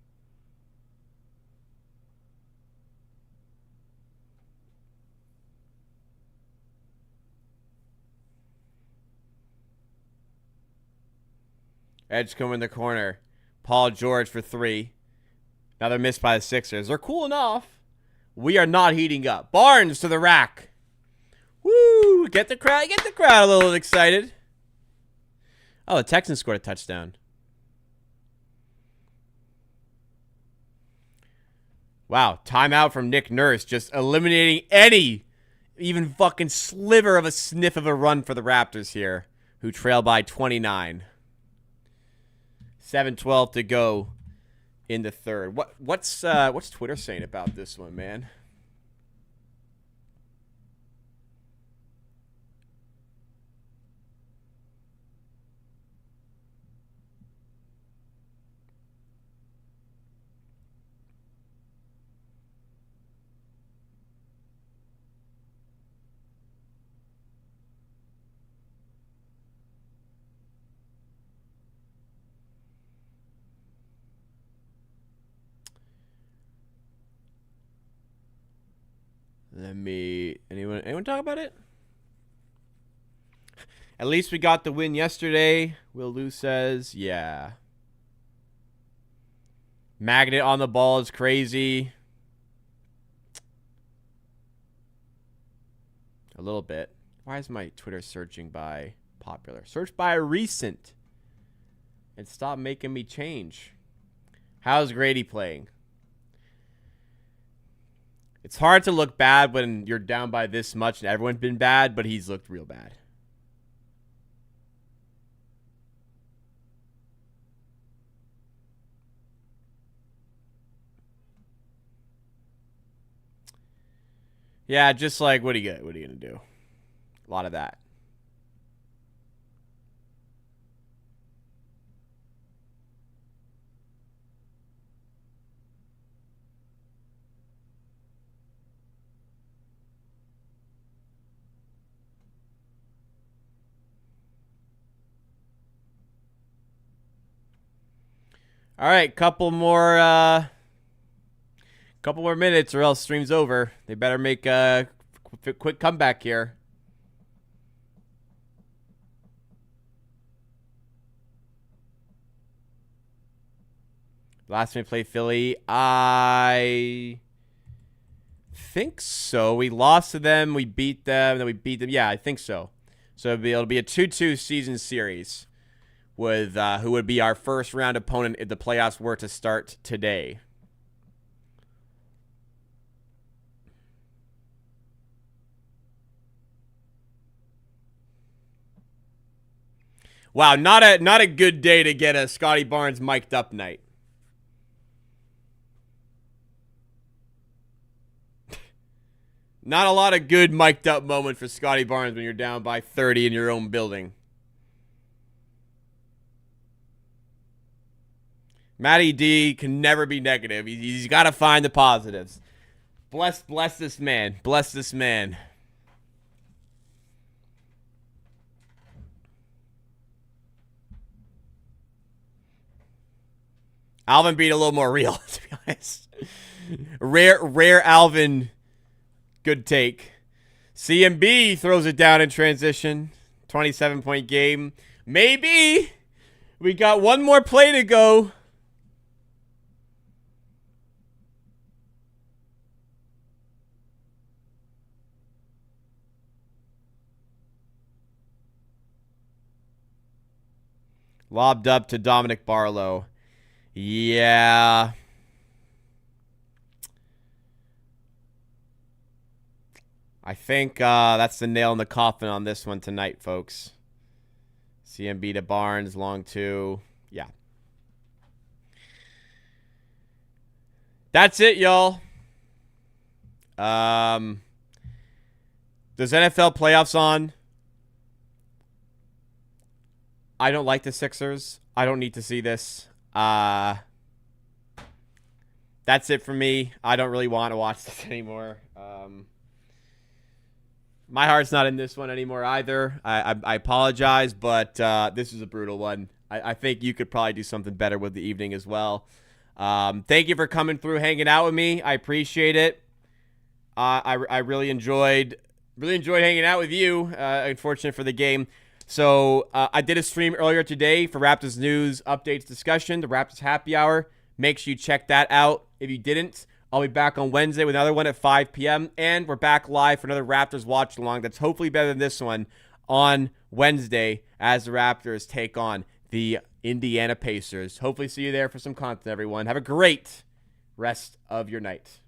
Edge coming in the corner. Paul George for 3. Another miss by the Sixers. They're cool enough. We are not heating up. Barnes to the rack. Woo! Get the crowd a little excited. Oh, the Texans scored a touchdown. Wow, timeout from Nick Nurse, just eliminating any even fucking sliver of a sniff of a run for the Raptors here, who trail by 29. 7:12 to go in the third. What's Twitter saying about this one, man? Anyone talk about it? At least we got the win yesterday. Will Lou says, yeah. Magnet on the ball is crazy. A little bit. Why is my Twitter searching by popular? Search by recent. And stop making me change. How's Grady playing? It's hard to look bad when you're down by this much and everyone's been bad, but he's looked real bad. Yeah, just like, what are you gonna do? A lot of that. All right, couple more minutes or else stream's over. They better make a quick comeback here. Last time we played Philly, I think so. We lost to them, we beat them, then we beat them. Yeah, I think so. So it'll be a 2-2 season series with who would be our first round opponent if the playoffs were to start today. Wow, not a good day to get a Scotty Barnes mic'd up night. Not a lot of good mic'd up moment for Scotty Barnes when you're down by 30 in your own building. Matty D can never be negative. He's got to find the positives. Bless this man. Bless this man. Alvin being a little more real, to be honest. Rare Alvin. Good take. CMB throws it down in transition. 27-point game. Maybe. We got one more play to go. Lobbed up to Dominic Barlow. Yeah. I think that's the nail in the coffin on this one tonight, folks. CMB to Barnes, long 2. Yeah. That's it, y'all. Does NFL playoffs on? I don't like the Sixers. I don't need to see this. That's it for me. I don't really want to watch this anymore. My heart's not in this one anymore either. I apologize, but this is a brutal one. I think you could probably do something better with the evening as well. Thank you for coming through, hanging out with me. I appreciate it. I really enjoyed hanging out with you. Unfortunate for the game. So I did a stream earlier today for Raptors news, updates, discussion, the Raptors Happy Hour. Make sure you check that out. If you didn't, I'll be back on Wednesday with another one at 5 p.m. And we're back live for another Raptors watch along that's hopefully better than this one on Wednesday as the Raptors take on the Indiana Pacers. Hopefully see you there for some content, everyone. Have a great rest of your night.